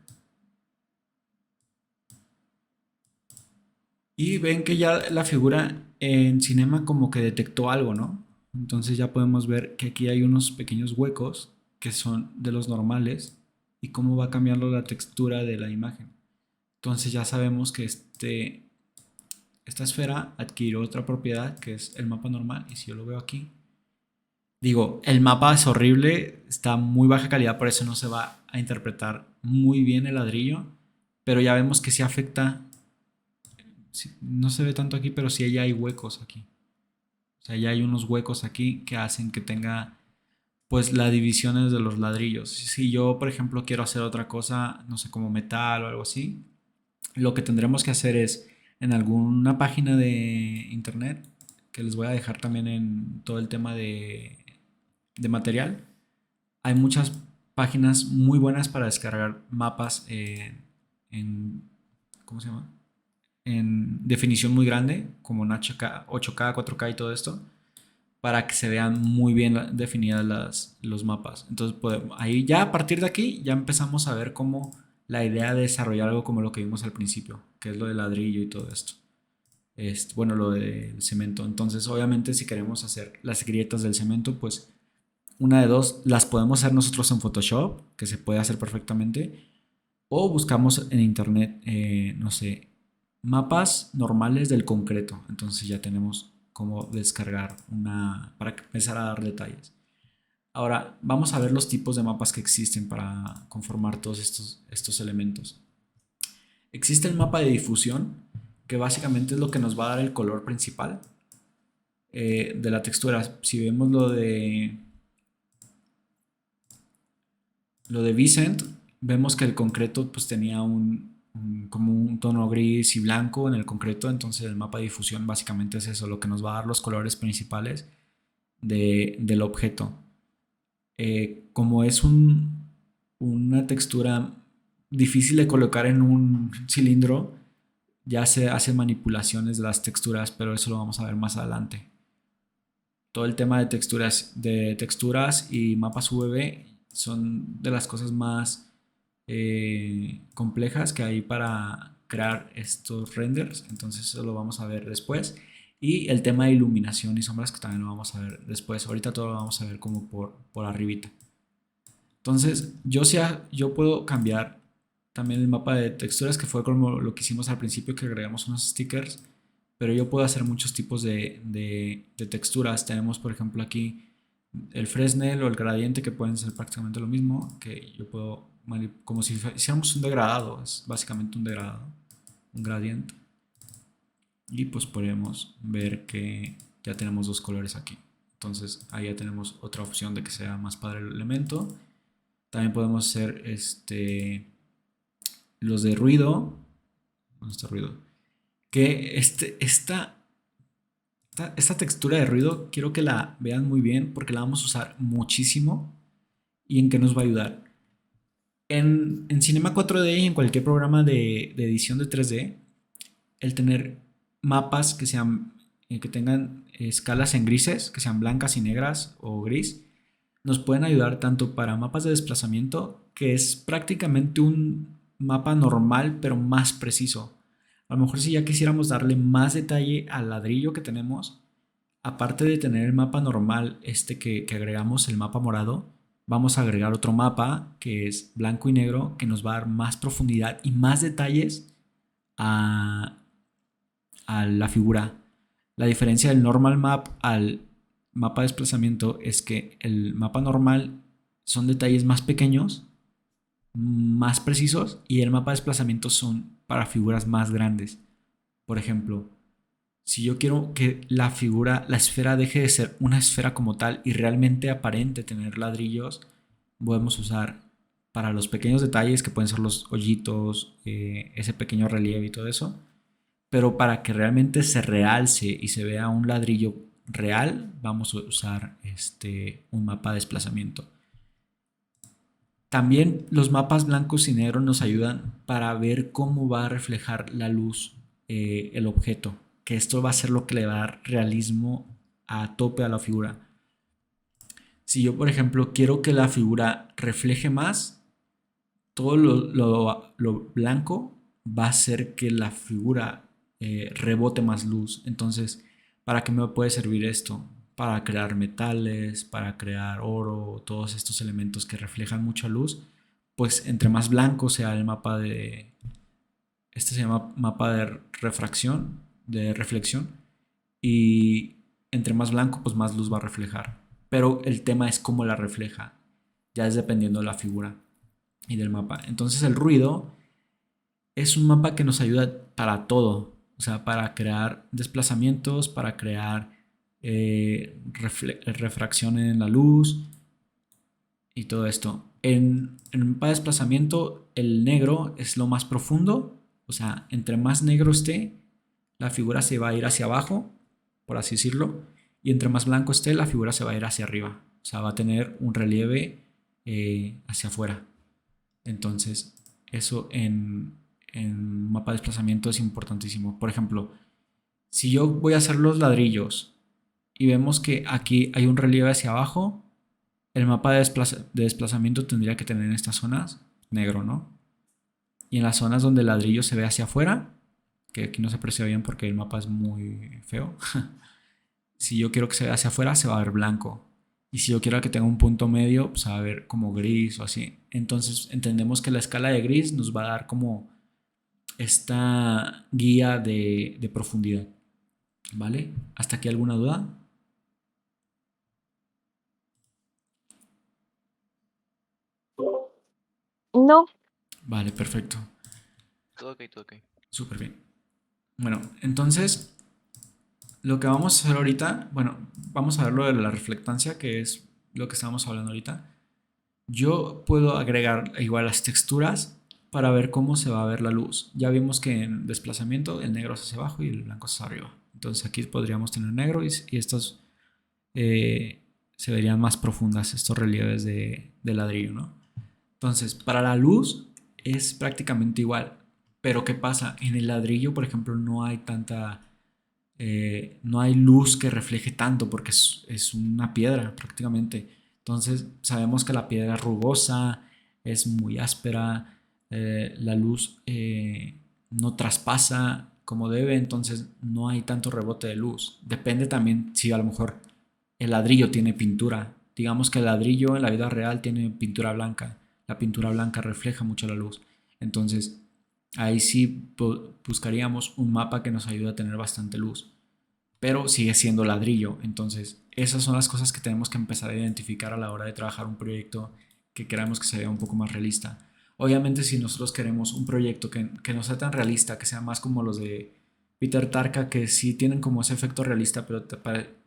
Y ven que ya la figura en Cinema como que detectó algo, ¿no? Entonces ya podemos ver que aquí hay unos pequeños huecos que son de los normales y cómo va cambiando la textura de la imagen. Entonces ya sabemos que esta esfera adquirió otra propiedad que es el mapa normal. Y si yo lo veo aquí, digo, el mapa es horrible, está muy baja calidad, por eso no se va a interpretar muy bien el ladrillo. Pero ya vemos que sí afecta, sí, no se ve tanto aquí, pero sí ya hay huecos aquí. O sea, ya hay unos huecos aquí que hacen que tenga pues las divisiones de los ladrillos. Si yo, por ejemplo, quiero hacer otra cosa, no sé, como metal o algo así, lo que tendremos que hacer es en alguna página de internet, que les voy a dejar también en todo el tema de material, hay muchas páginas muy buenas para descargar mapas en ¿cómo se llama? En definición muy grande, como en 8K, 4K y todo esto, para que se vean muy bien definidas los mapas. Entonces, ahí ya a partir de aquí ya empezamos a ver cómo la idea de desarrollar algo como lo que vimos al principio, que es lo del ladrillo y todo esto. Bueno, lo del cemento. Entonces, obviamente, si queremos hacer las grietas del cemento, pues una de dos, las podemos hacer nosotros en Photoshop, que se puede hacer perfectamente, o buscamos en internet, no sé, mapas normales del concreto. Entonces ya tenemos cómo descargar para empezar a dar detalles. Ahora, vamos a ver los tipos de mapas que existen para conformar todos estos elementos. Existe el mapa de difusión, que básicamente es lo que nos va a dar el color principal de la textura. Si vemos lo de Vicent, vemos que el concreto pues tenía como un tono gris y blanco en el concreto, entonces el mapa de difusión básicamente es eso, lo que nos va a dar los colores principales del objeto. Como es una textura difícil de colocar en un cilindro, ya se hacen manipulaciones de las texturas, pero eso lo vamos a ver más adelante. Todo el tema de texturas y mapas UV son de las cosas más complejas que hay para crear estos renders, entonces eso lo vamos a ver después. Y el tema de iluminación y sombras que también lo vamos a ver después. Ahorita todo lo vamos a ver como por arribita. Entonces, yo puedo cambiar también el mapa de texturas, que fue como lo que hicimos al principio, que agregamos unos stickers, pero yo puedo hacer muchos tipos de texturas. Tenemos, por ejemplo, aquí el Fresnel o el gradiente, que pueden ser prácticamente lo mismo, que yo puedo, como si hiciéramos un degradado, es básicamente un degradado, un gradiente. Y pues podemos ver que ya tenemos dos colores aquí. Entonces ahí ya tenemos otra opción de que sea más padre el elemento. También podemos hacer los de ruido. ¿Dónde está ruido? Que esta textura de ruido quiero que la vean muy bien porque la vamos a usar muchísimo. ¿Y en qué nos va a ayudar? En Cinema 4D y en cualquier programa de edición de 3D, el tener mapas que tengan escalas en grises, que sean blancas y negras o gris, nos pueden ayudar tanto para mapas de desplazamiento, que es prácticamente un mapa normal pero más preciso. A lo mejor si ya quisiéramos darle más detalle al ladrillo que tenemos, aparte de tener el mapa normal, que agregamos, el mapa morado, vamos a agregar otro mapa que es blanco y negro, que nos va a dar más profundidad y más detalles a, a la figura. La diferencia del normal map al mapa de desplazamiento es que el mapa normal son detalles más pequeños, más precisos, y el mapa de desplazamiento son para figuras más grandes. Por ejemplo, si yo quiero que la esfera deje de ser una esfera como tal y realmente aparente tener ladrillos, podemos usar para los pequeños detalles que pueden ser los hoyitos, ese pequeño relieve y todo eso, pero para que realmente se realce y se vea un ladrillo real, vamos a usar un mapa de desplazamiento. También los mapas blancos y negros nos ayudan para ver cómo va a reflejar la luz el objeto, que esto va a ser lo que le va a dar realismo a tope a la figura. Si yo, por ejemplo, quiero que la figura refleje más, todo lo blanco va a hacer que la figura rebote más luz. Entonces, ¿para qué me puede servir esto? Para crear metales, para crear oro, todos estos elementos que reflejan mucha luz. Pues entre más blanco sea el mapa este se llama mapa de refracción, de reflexión. Y entre más blanco, pues más luz va a reflejar. Pero el tema es cómo la refleja. Ya es dependiendo de la figura y del mapa. Entonces el ruido es un mapa que nos ayuda para todo. O sea, para crear desplazamientos, para crear refracción en la luz y todo esto. En el mapa de desplazamiento, el negro es lo más profundo. O sea, entre más negro esté, la figura se va a ir hacia abajo, por así decirlo. Y entre más blanco esté, la figura se va a ir hacia arriba. O sea, va a tener un relieve hacia afuera. Entonces, eso en mapa de desplazamiento es importantísimo. Por ejemplo, si yo voy a hacer los ladrillos y vemos que aquí hay un relieve hacia abajo, el mapa de desplazamiento tendría que tener en estas zonas negro, ¿no? Y en las zonas donde el ladrillo se ve hacia afuera, que aquí no se aprecia bien porque el mapa es muy feo. Si yo quiero que se vea hacia afuera, se va a ver blanco. Y si yo quiero que tenga un punto medio, pues se va a ver como gris o así. Entonces entendemos que la escala de gris nos va a dar como esta guía de profundidad. ¿Vale? ¿Hasta aquí alguna duda? No, Vale, perfecto. Todo ok, todo ok. Súper bien. Bueno, entonces lo que vamos a hacer ahorita, bueno, vamos a ver lo de la reflectancia, que es lo que estábamos hablando ahorita. Yo puedo agregar igual las texturas para ver cómo se va a ver la luz. Ya vimos que en desplazamiento el negro es hacia abajo y el blanco es hacia arriba. Entonces aquí podríamos tener negro y estos eh, se verían más profundas, estos relieves de ladrillo, ¿no? Entonces, para la luz es prácticamente igual. Pero ¿qué pasa? En el ladrillo, por ejemplo, no hay tanta... no hay luz que refleje tanto porque es una piedra prácticamente. Entonces sabemos que la piedra es rugosa, es muy áspera, la luz no traspasa como debe, entonces no hay tanto rebote de luz. Depende también si a lo mejor el ladrillo tiene pintura. Digamos que el ladrillo en la vida real tiene pintura blanca. La pintura blanca refleja mucho la luz. Entonces, ahí sí buscaríamos un mapa que nos ayude a tener bastante luz. Pero sigue siendo ladrillo. Entonces, esas son las cosas que tenemos que empezar a identificar a la hora de trabajar un proyecto que queramos que se vea un poco más realista. Obviamente, si nosotros queremos un proyecto que no sea tan realista, que sea más como los de Peter Tarka, que sí tienen como ese efecto realista, pero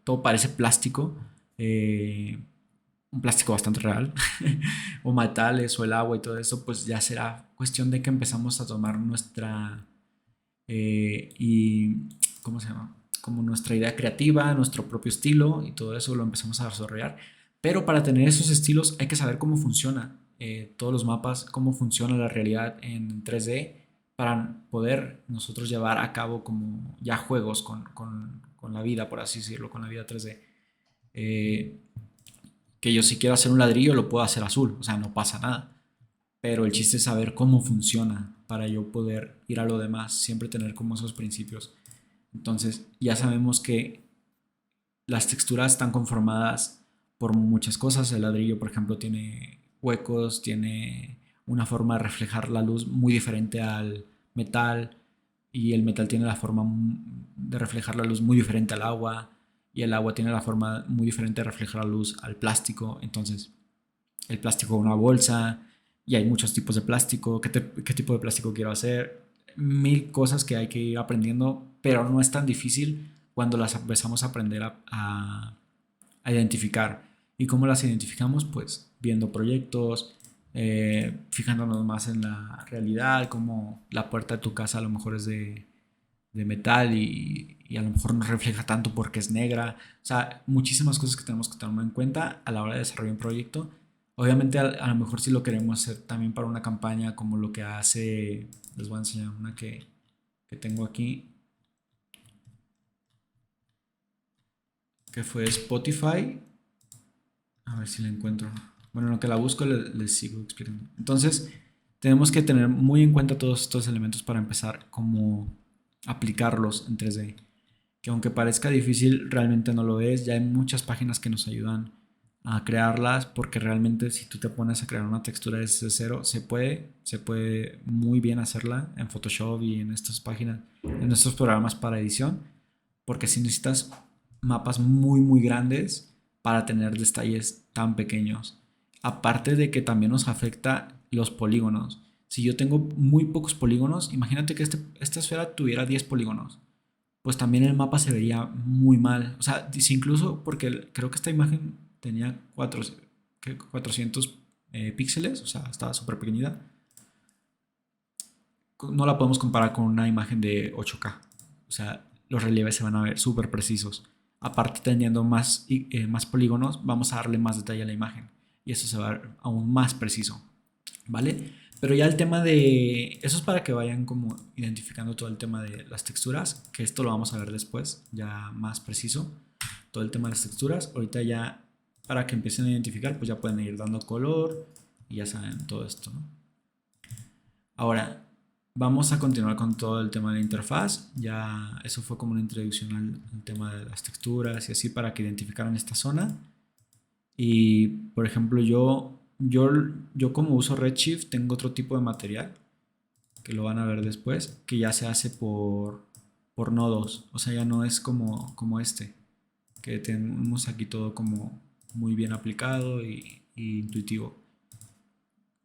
todo parece plástico, un plástico bastante real, o metales o el agua y todo eso, pues ya será cuestión de que empezamos a tomar nuestra, y, ¿cómo se llama? Como nuestra idea creativa, nuestro propio estilo y todo eso lo empezamos a desarrollar. Pero para tener esos estilos hay que saber cómo funciona todos los mapas, cómo funciona la realidad en 3D para poder nosotros llevar a cabo como ya juegos con la vida, por así decirlo, con la vida 3D. Eh, que yo si quiero hacer un ladrillo lo puedo hacer azul, o sea, no pasa nada. Pero el chiste es saber cómo funciona para yo poder ir a lo demás, siempre tener como esos principios. Entonces, ya sabemos que las texturas están conformadas por muchas cosas. El ladrillo, por ejemplo, tiene huecos, tiene una forma de reflejar la luz muy diferente al metal y el metal tiene la forma de reflejar la luz muy diferente al agua y el agua tiene la forma muy diferente de reflejar la luz al plástico. Entonces, el plástico una bolsa y hay muchos tipos de plástico, qué tipo de plástico quiero hacer, mil cosas que hay que ir aprendiendo, pero no es tan difícil cuando las empezamos a aprender a identificar. ¿Y cómo las identificamos? Pues viendo proyectos, fijándonos más en la realidad, como la puerta de tu casa a lo mejor es de metal y a lo mejor no refleja tanto porque es negra. O sea, muchísimas cosas que tenemos que tomar en cuenta a la hora de desarrollar un proyecto. Obviamente a lo mejor si lo queremos hacer también para una campaña como lo que hace, les voy a enseñar una que tengo aquí, que fue Spotify. A ver si la encuentro. Bueno, en lo que la busco les sigo explicando. Entonces, tenemos que tener muy en cuenta todos estos elementos para empezar como aplicarlos en 3D. Que aunque parezca difícil, realmente no lo es. Ya hay muchas páginas que nos ayudan a crearlas porque realmente si tú te pones a crear una textura desde cero, se puede muy bien hacerla en Photoshop y en estas páginas, en estos programas para edición, porque si necesitas mapas muy muy grandes para tener detalles tan pequeños. Aparte de que también nos afecta los polígonos. Si yo tengo muy pocos polígonos, imagínate que esta esfera tuviera 10 polígonos, pues también el mapa se vería muy mal. O sea, si incluso porque creo que esta imagen tenía 400 píxeles, o sea, estaba súper pequeñita. No la podemos comparar con una imagen de 8K. O sea, los relieves se van a ver súper precisos. Aparte, teniendo más polígonos, vamos a darle más detalle a la imagen. Y eso se va a ver aún más preciso. ¿Vale? Pero ya el tema de... Eso es para que vayan como identificando todo el tema de las texturas, que esto lo vamos a ver después, ya más preciso. Todo el tema de las texturas. Ahorita ya, para que empiecen a identificar, pues ya pueden ir dando color y ya saben todo esto, ¿no? Ahora, vamos a continuar con todo el tema de la interfaz. Ya eso fue como una introducción al tema de las texturas y así para que identificaran esta zona. Y por ejemplo, yo como uso Redshift tengo otro tipo de material que lo van a ver después, que ya se hace por nodos. O sea, ya no es como este, que tenemos aquí todo como muy bien aplicado y intuitivo.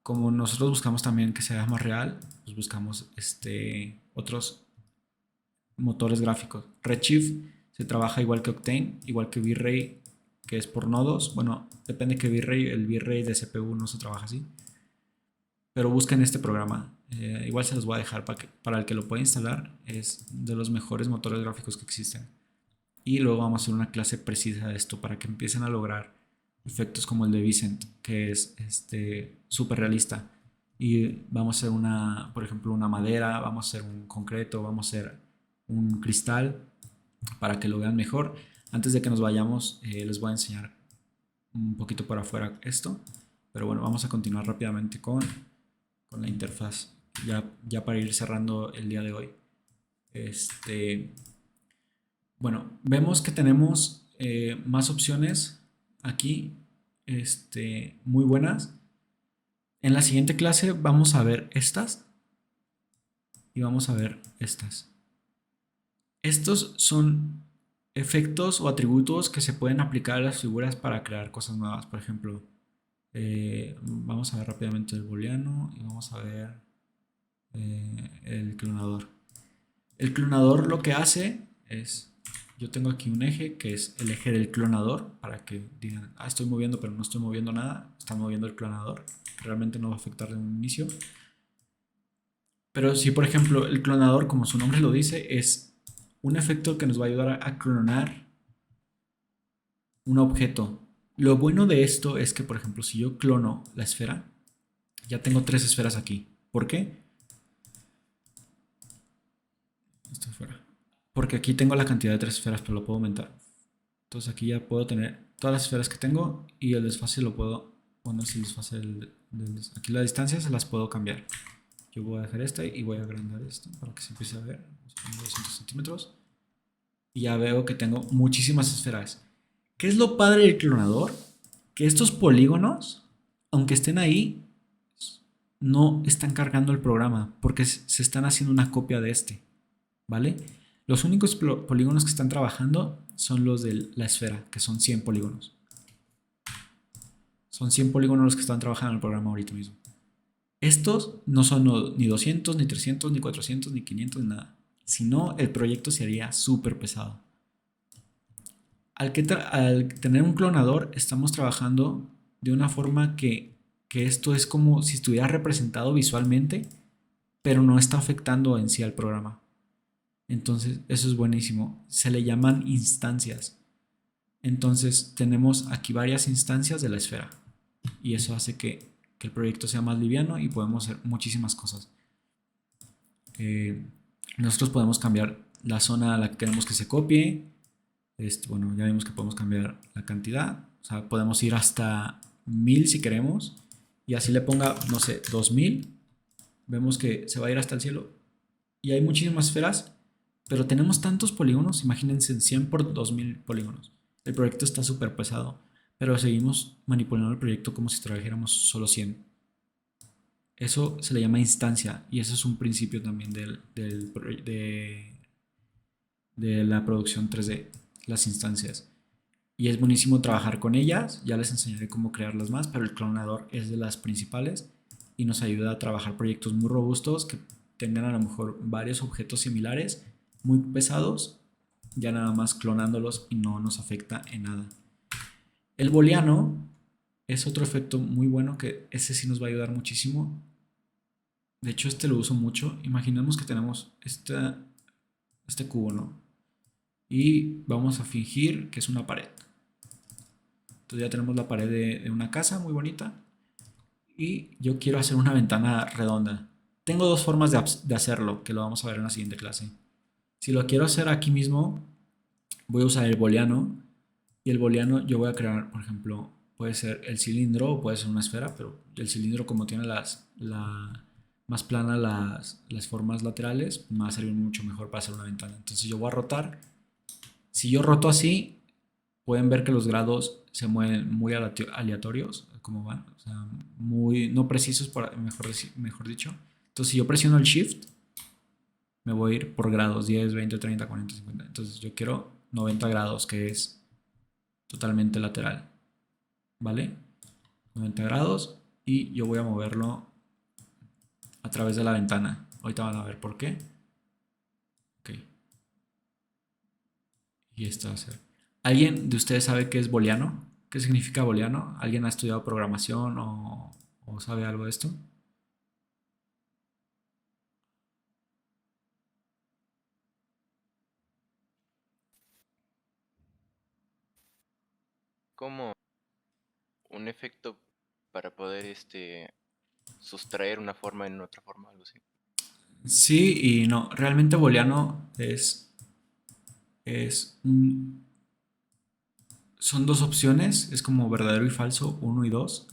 como nosotros buscamos también que sea más real, pues buscamos otros motores gráficos. Redshift se trabaja igual que Octane, igual que V-Ray, que es por nodos. Bueno, depende que V-Ray, el V-Ray de CPU no se trabaja así. Pero busquen este programa. Igual se los voy a dejar para el que lo pueda instalar. Es de los mejores motores gráficos que existen. Y luego vamos a hacer una clase precisa de esto para que empiecen a lograr efectos como el de Vicent, que es súper realista. Y vamos a hacer por ejemplo, una madera, vamos a hacer un concreto, vamos a hacer un cristal para que lo vean mejor. Antes de que nos vayamos, les voy a enseñar un poquito por afuera esto. Pero bueno, vamos a continuar rápidamente con la interfaz. Ya para ir cerrando el día de hoy. Bueno, vemos que tenemos más opciones aquí, muy buenas. En la siguiente clase vamos a ver estas y vamos a ver estas. Estos son efectos o atributos que se pueden aplicar a las figuras para crear cosas nuevas. Por ejemplo, vamos a ver rápidamente el booleano y vamos a ver el clonador. El clonador lo que hace es, yo tengo aquí un eje que es el eje del clonador, para que digan, estoy moviendo pero no estoy moviendo nada, está moviendo el clonador, realmente no va a afectar de un inicio. Pero si por ejemplo el clonador, como su nombre lo dice, es un efecto que nos va a ayudar a clonar un objeto. Lo bueno de esto es que, por ejemplo, si yo clono la esfera, ya tengo 3 esferas aquí. ¿Por qué? Esto fuera. Porque aquí tengo la cantidad de 3 esferas, pero lo puedo aumentar. Entonces aquí ya puedo tener todas las esferas que tengo y el desfase lo puedo, bueno, si el desfase aquí la distancia se las puedo cambiar. Yo voy a dejar esta y voy a agrandar esto para que se empiece a ver. Vamos a poner 200 centímetros. Y ya veo que tengo muchísimas esferas. ¿Qué es lo padre del clonador? Que estos polígonos, aunque estén ahí, no están cargando el programa porque se están haciendo una copia de este, ¿vale? Los únicos polígonos que están trabajando son los de la esfera, que son 100 polígonos. Son 100 polígonos los que están trabajando en el programa ahorita mismo. Estos no son ni 200, ni 300, ni 400, ni 500, ni nada. Si no, el proyecto se haría súper pesado. Al tener un clonador, estamos trabajando de una forma que esto es como si estuviera representado visualmente, pero no está afectando en sí al programa. Entonces, eso es buenísimo. Se le llaman instancias. Entonces, tenemos aquí varias instancias de la esfera. Y eso hace que el proyecto sea más liviano y podemos hacer muchísimas cosas. Nosotros podemos cambiar la zona a la que queremos que se copie. Bueno, ya vimos que podemos cambiar la cantidad. O sea, podemos ir hasta 1000 si queremos. Y así le ponga, no sé, 2000. Vemos que se va a ir hasta el cielo. Y hay muchísimas esferas. Pero tenemos tantos polígonos. Imagínense 100 por 2000 polígonos. El proyecto está súper pesado. Pero seguimos manipulando el proyecto como si trabajáramos solo 100. Eso se le llama instancia. Y eso es un principio también de la producción 3D. Las instancias. Y es buenísimo trabajar con ellas. Ya les enseñaré cómo crearlas más, pero el clonador es de las principales y nos ayuda a trabajar proyectos muy robustos que tengan a lo mejor varios objetos similares, muy pesados, ya nada más clonándolos y no nos afecta en nada. El booleano es otro efecto muy bueno que ese sí nos va a ayudar muchísimo. De hecho, este lo uso mucho. Imaginemos que tenemos este cubo, ¿no? Y vamos a fingir que es una pared. Entonces ya tenemos la pared de una casa muy bonita. Y yo quiero hacer una ventana redonda. Tengo dos formas de hacerlo, que lo vamos a ver en la siguiente clase. Si lo quiero hacer aquí mismo, voy a usar el booleano. Y el booleano yo voy a crear, por ejemplo, puede ser el cilindro o puede ser una esfera, pero el cilindro como tiene más plana las formas laterales, me va a servir mucho mejor para hacer una ventana. Entonces yo voy a rotar. Si yo roto así, pueden ver que los grados se mueven muy aleatorios, como van, o sea, muy no precisos, mejor dicho. Entonces, si yo presiono el Shift, me voy a ir por grados, 10, 20, 30, 40, 50. Entonces, yo quiero 90 grados, que es totalmente lateral, ¿vale? 90 grados. y yo voy a moverlo a través de la ventana. Ahorita van a ver por qué. Ok. Y esto va a ser. ¿Alguien de ustedes sabe qué es booleano? ¿Qué significa booleano? ¿Alguien ha estudiado programación o sabe algo de esto? Como un efecto para poder sustraer una forma en otra forma, algo así. Sí y no. Realmente booleano es un, son dos opciones. Es como verdadero y falso, uno y dos.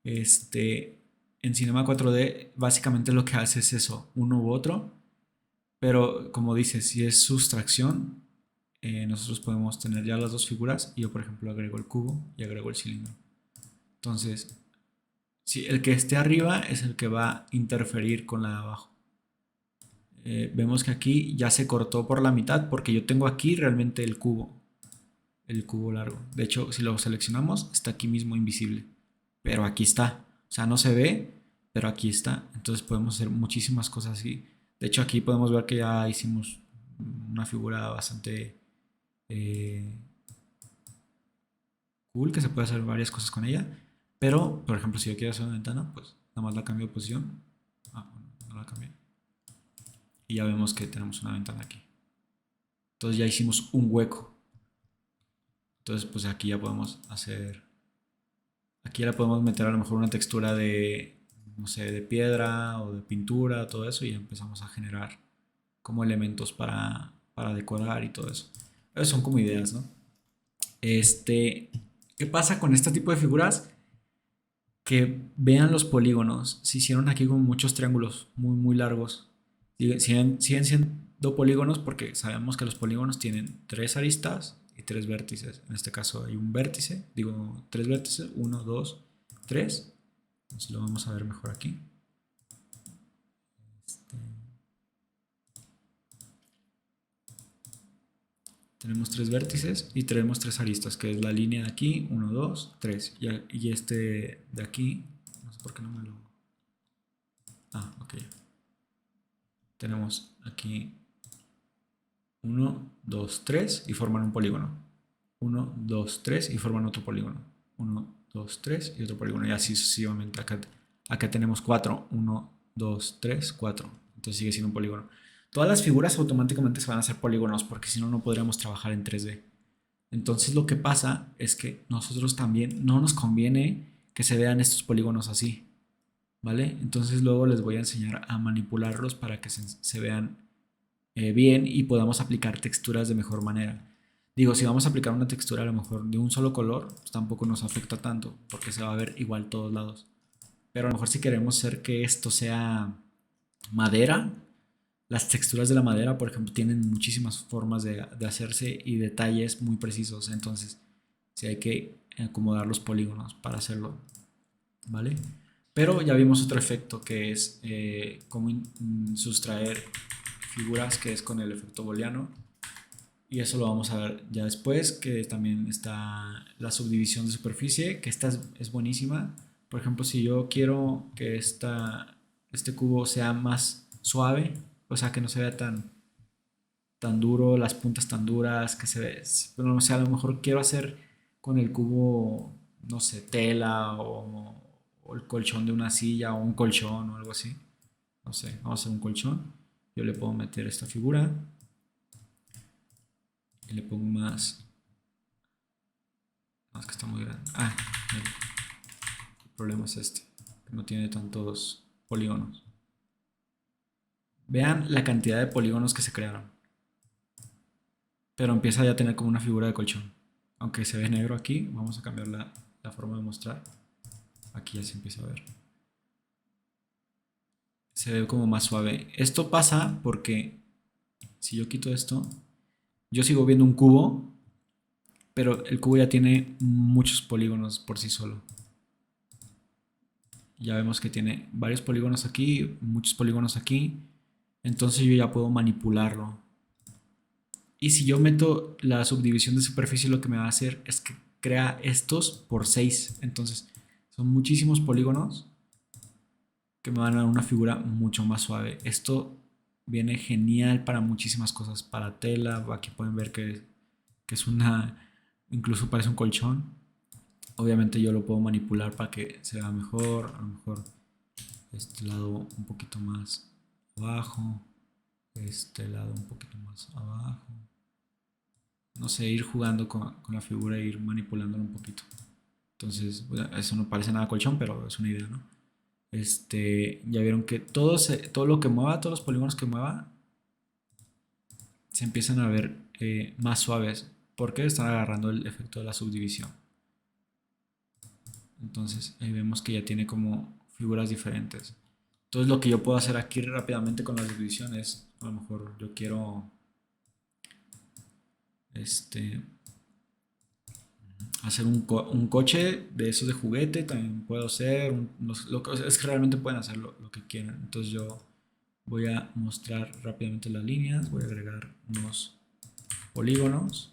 Este, en Cinema 4D básicamente lo que hace es eso, uno u otro. Pero como dices, si es sustracción, nosotros podemos tener ya las dos figuras y yo por ejemplo agrego el cubo y agrego el cilindro. Entonces, si el que esté arriba es el que va a interferir con la de abajo. Vemos que aquí ya se cortó por la mitad porque yo tengo aquí realmente el cubo largo. De hecho, si lo seleccionamos, está aquí mismo invisible. Pero aquí está. O sea, no se ve, pero aquí está. Entonces podemos hacer muchísimas cosas así. De hecho, aquí podemos ver que ya hicimos una figura bastante eh, cool, que se puede hacer varias cosas con ella. Pero, por ejemplo, si yo quiero hacer una ventana, pues nada más la cambio de posición. Ah, bueno, no la cambié. Y ya vemos que tenemos una ventana aquí. Entonces ya hicimos un hueco. Entonces, pues aquí ya podemos hacer. Aquí ya le podemos meter a lo mejor una textura de, no sé, de piedra o de pintura, todo eso, y empezamos a generar como elementos para decorar y todo eso. Pero son como ideas, ¿no? ¿Qué pasa con este tipo de figuras? Que vean los polígonos. Se hicieron aquí con muchos triángulos muy, muy largos. Siguen siendo polígonos porque sabemos que los polígonos tienen tres aristas y tres vértices. En este caso hay un vértice, digo tres vértices, uno, dos, tres. Entonces lo vamos a ver mejor aquí. Este, tenemos tres vértices y tenemos tres aristas, que es la línea de aquí, uno, dos, tres. Y este de aquí, no sé por qué no me lo... Ah, ok. Tenemos aquí uno, dos, tres y forman un polígono. Uno, dos, tres y forman otro polígono. Uno, dos, tres y otro polígono. Y así sucesivamente. Acá tenemos cuatro. Uno, dos, tres, cuatro. Entonces sigue siendo un polígono. Todas las figuras automáticamente se van a hacer polígonos porque si no, no podríamos trabajar en 3D. Entonces lo que pasa es que nosotros también no nos conviene que se vean estos polígonos así. ¿Vale? Entonces luego les voy a enseñar a manipularlos para que se vean bien y podamos aplicar texturas de mejor manera. Digo, si vamos a aplicar una textura a lo mejor de un solo color, pues tampoco nos afecta tanto, porque se va a ver igual todos lados. Pero a lo mejor si queremos hacer que esto sea madera, las texturas de la madera, por ejemplo, tienen muchísimas formas de hacerse y detalles muy precisos. Entonces, sí hay que acomodar los polígonos para hacerlo, ¿vale? Pero ya vimos otro efecto que es cómo sustraer figuras, que es con el efecto booleano. Y eso lo vamos a ver ya después, que también está la subdivisión de superficie, que esta es buenísima. Por ejemplo, si yo quiero que este cubo sea más suave, o sea, que no se vea tan duro, las puntas tan duras, que se ve, pero no sé, a lo mejor quiero hacer con el cubo, no sé, tela o el colchón de una silla o un colchón o algo así. No sé, vamos a hacer un colchón. Yo le puedo meter esta figura y le pongo más. No, es que está muy grande. Ah, mira, el problema es este, que no tiene tantos polígonos. Vean la cantidad de polígonos que se crearon. Pero empieza ya a tener como una figura de colchón. Aunque se ve negro aquí, vamos a cambiar la forma de mostrar. Aquí ya se empieza a ver. Se ve como más suave. Esto pasa porque si yo quito esto, yo sigo viendo un cubo, pero el cubo ya tiene muchos polígonos por sí solo. Ya vemos que tiene varios polígonos aquí, muchos polígonos aquí. Entonces yo ya puedo manipularlo. Y si yo meto la subdivisión de superficie, lo que me va a hacer es que crea estos por 6. Entonces Son muchísimos polígonos que me van a dar una figura mucho más suave. Esto viene genial para muchísimas cosas. Para tela, aquí pueden ver que es una, incluso parece un colchón. Obviamente yo lo puedo manipular para que se vea mejor. A lo mejor este lado un poquito más abajo, este lado un poquito más abajo. No sé, ir jugando con la figura e ir manipulándola un poquito. Entonces, bueno, eso no parece nada colchón, pero es una idea, ¿no? Ya vieron que todo lo que mueva, todos los polígonos que mueva, se empiezan a ver más suaves porque están agarrando el efecto de la subdivisión. Entonces ahí vemos que ya tiene como figuras diferentes. Entonces lo que yo puedo hacer aquí rápidamente con la subdivisión es, a lo mejor yo quiero hacer un coche de esos de juguete, también puedo hacer, es que realmente pueden hacer lo que quieran. Entonces yo voy a mostrar rápidamente las líneas, voy a agregar unos polígonos,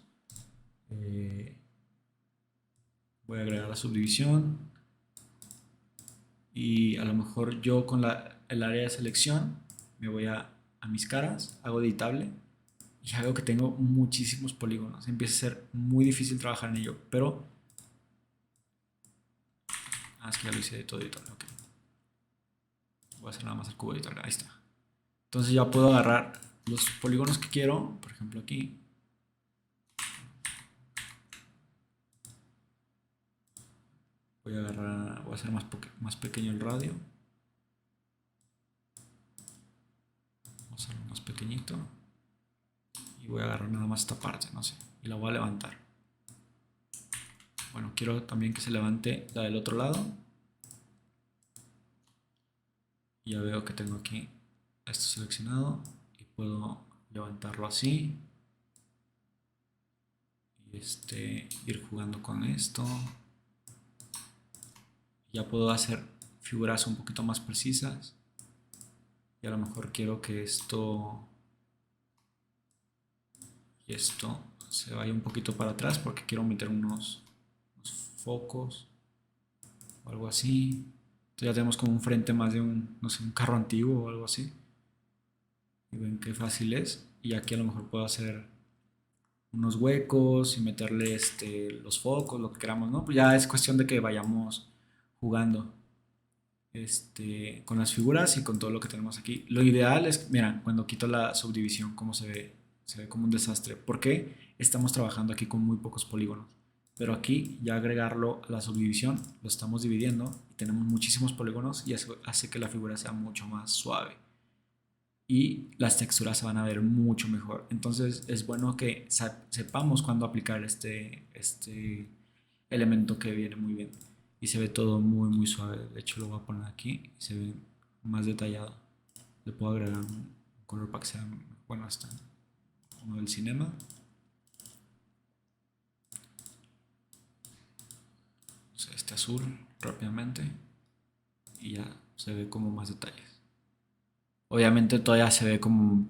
voy a agregar la subdivisión y a lo mejor yo con el área de selección me voy a mis caras, hago editable y ya veo que tengo muchísimos polígonos. Empieza a ser muy difícil trabajar en ello, pero es que ya lo hice de todo editable. Okay. Voy a hacer nada más el cubo editable, ahí está. Entonces ya puedo agarrar los polígonos que quiero, por ejemplo aquí. Voy a hacer más pequeño el radio. Vamos a hacerlo más pequeñito. Y voy a agarrar nada más esta parte, no sé. Y la voy a levantar. Bueno, quiero también que se levante la del otro lado. Y ya veo que tengo aquí esto seleccionado. Y puedo levantarlo así. Y ir jugando con esto. Ya puedo hacer figuras un poquito más precisas. Y a lo mejor quiero que esto y esto se vaya un poquito para atrás porque quiero meter unos focos o algo así. Entonces ya tenemos como un frente más de no sé, un carro antiguo o algo así. Y ven qué fácil es. Y aquí a lo mejor puedo hacer unos huecos y meterle los focos, lo que queramos, ¿no? Pues ya es cuestión de que vayamos jugando con las figuras y con todo lo que tenemos aquí. Lo ideal es, mira, cuando quito la subdivisión, cómo se ve. Se ve como un desastre. ¿Por qué? Estamos trabajando aquí con muy pocos polígonos. Pero aquí ya agregarlo a la subdivisión, lo estamos dividiendo y tenemos muchísimos polígonos y eso hace que la figura sea mucho más suave. Y las texturas se van a ver mucho mejor. Entonces es bueno que sepamos cuándo aplicar este elemento que viene muy bien. Y se ve todo muy muy suave. De hecho lo voy a poner aquí y se ve más detallado. Le puedo agregar un color para que sea, bueno, hasta como del cinema. O sea, este azul rápidamente y ya se ve como más detalles. Obviamente todavía se ve como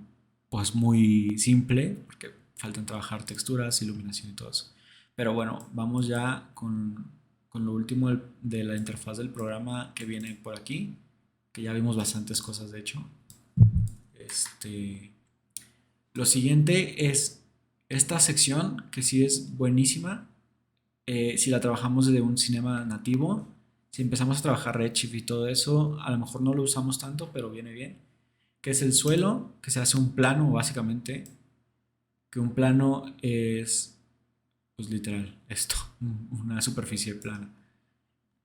pues muy simple porque faltan trabajar texturas, iluminación y todo eso. Pero bueno, vamos ya con lo último de la interfaz del programa que viene por aquí, que ya vimos bastantes cosas de hecho. Lo siguiente es esta sección que sí es buenísima. Si la trabajamos desde un cinema nativo, si empezamos a trabajar Redshift y todo eso, a lo mejor no lo usamos tanto, pero viene bien. Que es el suelo, que se hace un plano básicamente. Que un plano es, pues literal, esto, una superficie plana.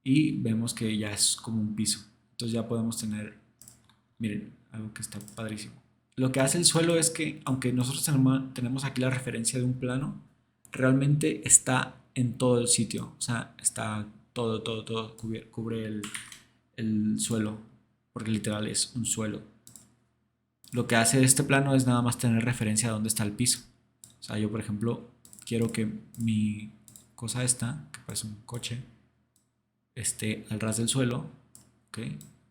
Y vemos que ya es como un piso. Entonces ya podemos tener, miren, algo que está padrísimo. Lo que hace el suelo es que, aunque nosotros tenemos aquí la referencia de un plano, realmente está en todo el sitio. O sea, está todo cubre el suelo, porque literal es un suelo. Lo que hace este plano es nada más tener referencia a dónde está el piso. O sea, yo por ejemplo quiero que mi cosa esta, que parece un coche, esté al ras del suelo. ¿Ok?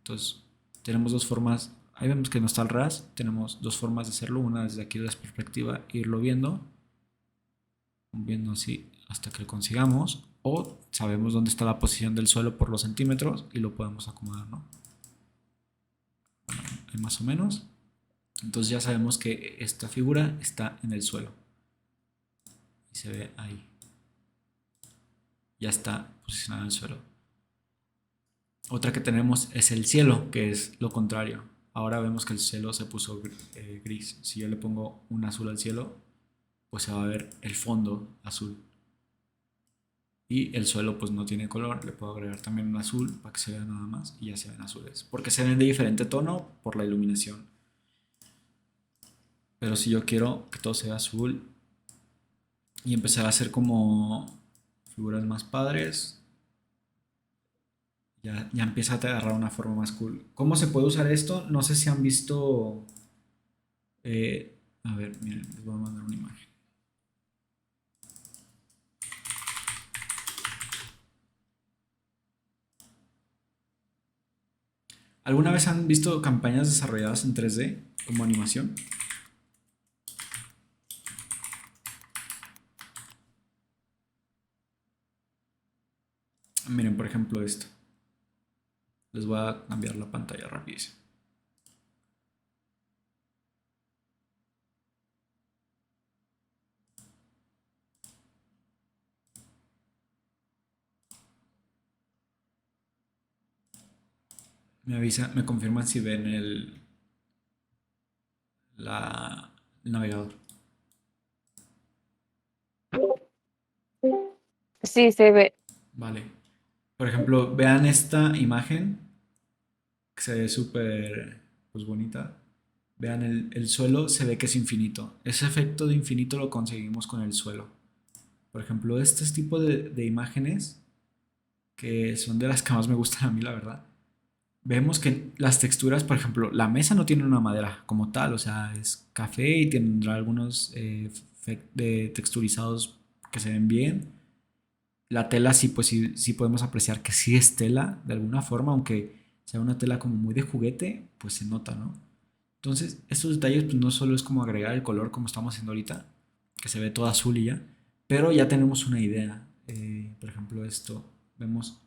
Entonces tenemos dos formas. Ahí vemos que no está al ras. Tenemos dos formas de hacerlo. Una desde aquí de la perspectiva, irlo viendo así hasta que lo consigamos. O sabemos dónde está la posición del suelo por los centímetros y lo podemos acomodar, ¿no? Ahí más o menos. Entonces ya sabemos que esta figura está en el suelo. Y se ve ahí. Ya está posicionada en el suelo. Otra que tenemos es el cielo, que es lo contrario. Ahora vemos que el cielo se puso gris. Si yo le pongo un azul al cielo, pues se va a ver el fondo azul. Y el suelo pues no tiene color. Le puedo agregar también un azul para que se vea nada más. Y ya se ven azules. Porque se ven de diferente tono por la iluminación. Pero si yo quiero que todo sea azul y empezar a hacer como figuras más padres, ya empieza a agarrar una forma más cool. ¿Cómo se puede usar esto? No sé si han visto... a ver, miren, les voy a mandar una imagen. ¿Alguna vez han visto campañas desarrolladas en 3D como animación? Miren, por ejemplo, esto. Les voy a cambiar la pantalla rapidísimo. Me confirman si ven el navegador. Sí, se ve. Vale. Por ejemplo, vean esta imagen que se ve súper pues, bonita. Vean el suelo, se ve que es infinito. Ese efecto de infinito lo conseguimos con el suelo. Por ejemplo, este tipo de imágenes, que son de las que más me gustan a mí, la verdad. Vemos que las texturas, por ejemplo, la mesa no tiene una madera como tal, o sea, es café y tendrá algunos texturizados que se ven bien. La tela sí, pues sí podemos apreciar que sí es tela de alguna forma, aunque sea una tela como muy de juguete, pues se nota, ¿no? Entonces, estos detalles pues no solo es como agregar el color como estamos haciendo ahorita, que se ve todo azul y ya, pero ya tenemos una idea. Por ejemplo, esto, vemos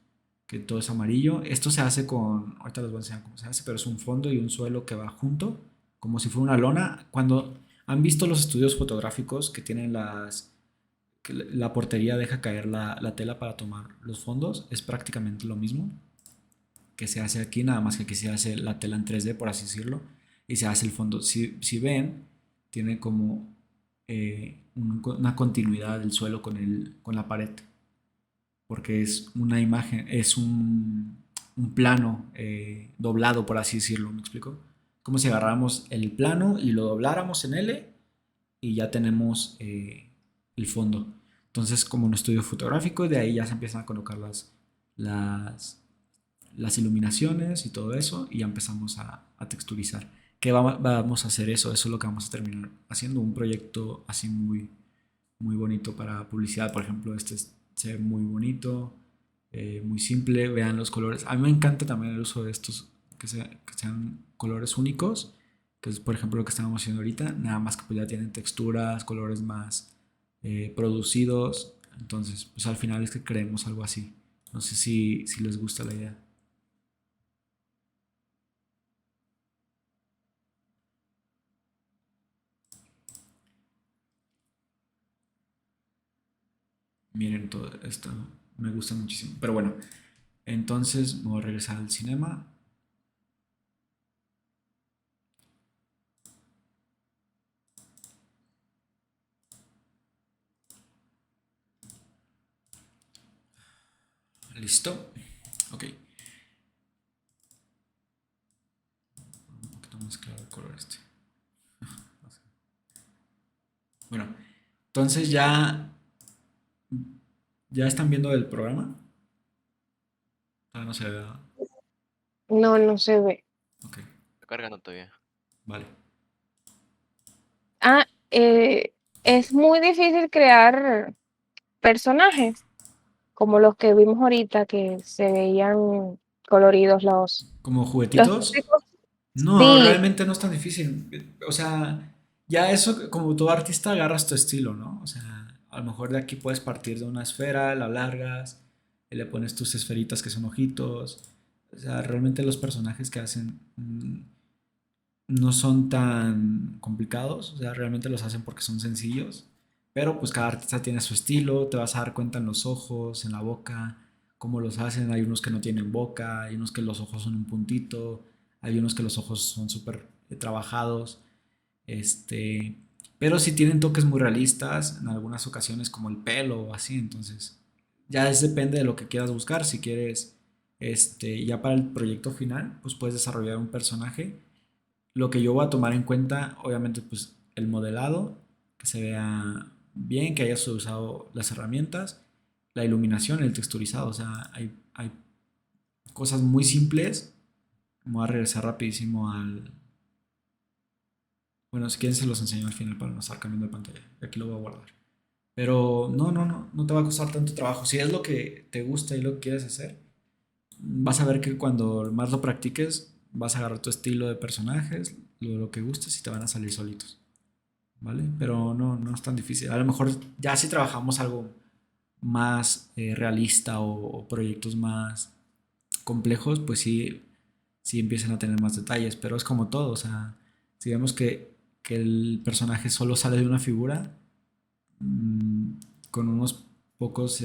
que todo es amarillo. Esto se hace con, ahorita les voy a enseñar cómo se hace, pero es un fondo y un suelo que va junto, como si fuera una lona. Cuando han visto los estudios fotográficos que tienen que la portería deja caer la tela para tomar los fondos, es prácticamente lo mismo que se hace aquí, nada más que aquí se hace la tela en 3D, por así decirlo, y se hace el fondo. Si ven, tiene como una continuidad del suelo con la pared, porque es una imagen, es un plano doblado, por así decirlo, ¿me explico? Como si agarráramos el plano y lo dobláramos en L y ya tenemos el fondo. Entonces, como un estudio fotográfico, de ahí ya se empiezan a colocar las, las iluminaciones y todo eso, y ya empezamos a texturizar. ¿Qué vamos a hacer eso? Eso es lo que vamos a terminar haciendo, un proyecto así muy, muy bonito para publicidad. Por ejemplo, se ve muy bonito, muy simple, vean los colores. A mí me encanta también el uso de estos, que sean colores únicos, que es por ejemplo lo que estamos haciendo ahorita, nada más que pues ya tienen texturas, colores más producidos. Entonces, pues al final es que creemos algo así. No sé si les gusta la idea. Miren todo esto, me gusta muchísimo. Pero bueno, entonces me voy a regresar al cinema. ¿Listo? Ok. Un poquito más claro el color este. Bueno, entonces ya están viendo el programa. Todavía no se ve. No, no se ve. Ok, Está cargando todavía. vale. Ah, es muy difícil crear personajes, como los que vimos ahorita, que se veían coloridos ¿Como los juguetitos? típicos. No, Sí, realmente no es tan difícil. O sea, ya eso, como todo artista, agarras tu estilo, ¿no? O sea, a lo mejor de aquí puedes partir de una esfera, la alargas, y le pones tus esferitas que son ojitos. O sea, realmente los personajes que hacen no son tan complicados, o sea, realmente los hacen porque son sencillos, pero pues cada artista tiene su estilo, te vas a dar cuenta en los ojos, en la boca, cómo los hacen. Hay unos que no tienen boca, hay unos que los ojos son un puntito, hay unos que los ojos son súper trabajados, este, pero sí tienen toques muy realistas en algunas ocasiones como el pelo o así. Entonces ya depende de lo que quieras buscar. Si quieres, ya para el proyecto final, pues puedes desarrollar un personaje. Lo que yo voy a tomar en cuenta, obviamente, pues el modelado, que se vea bien, que hayas usado las herramientas, la iluminación, el texturizado. O sea, hay cosas muy simples. Me voy a regresar rapidísimo al... Bueno, si quieren se los enseño al final para no estar cambiando de pantalla. Aquí lo voy a guardar. Pero no te va a costar tanto trabajo. Si es lo que te gusta y lo que quieres hacer, vas a ver que cuando más lo practiques, vas a agarrar tu estilo de personajes, lo que gustes y te van a salir solitos. ¿Vale? Pero no es tan difícil. A lo mejor ya si trabajamos algo más realista o proyectos más complejos, pues sí empiezan a tener más detalles. Pero es como todo. O sea, si vemos que el personaje solo sale de una figura, mm, con unos pocos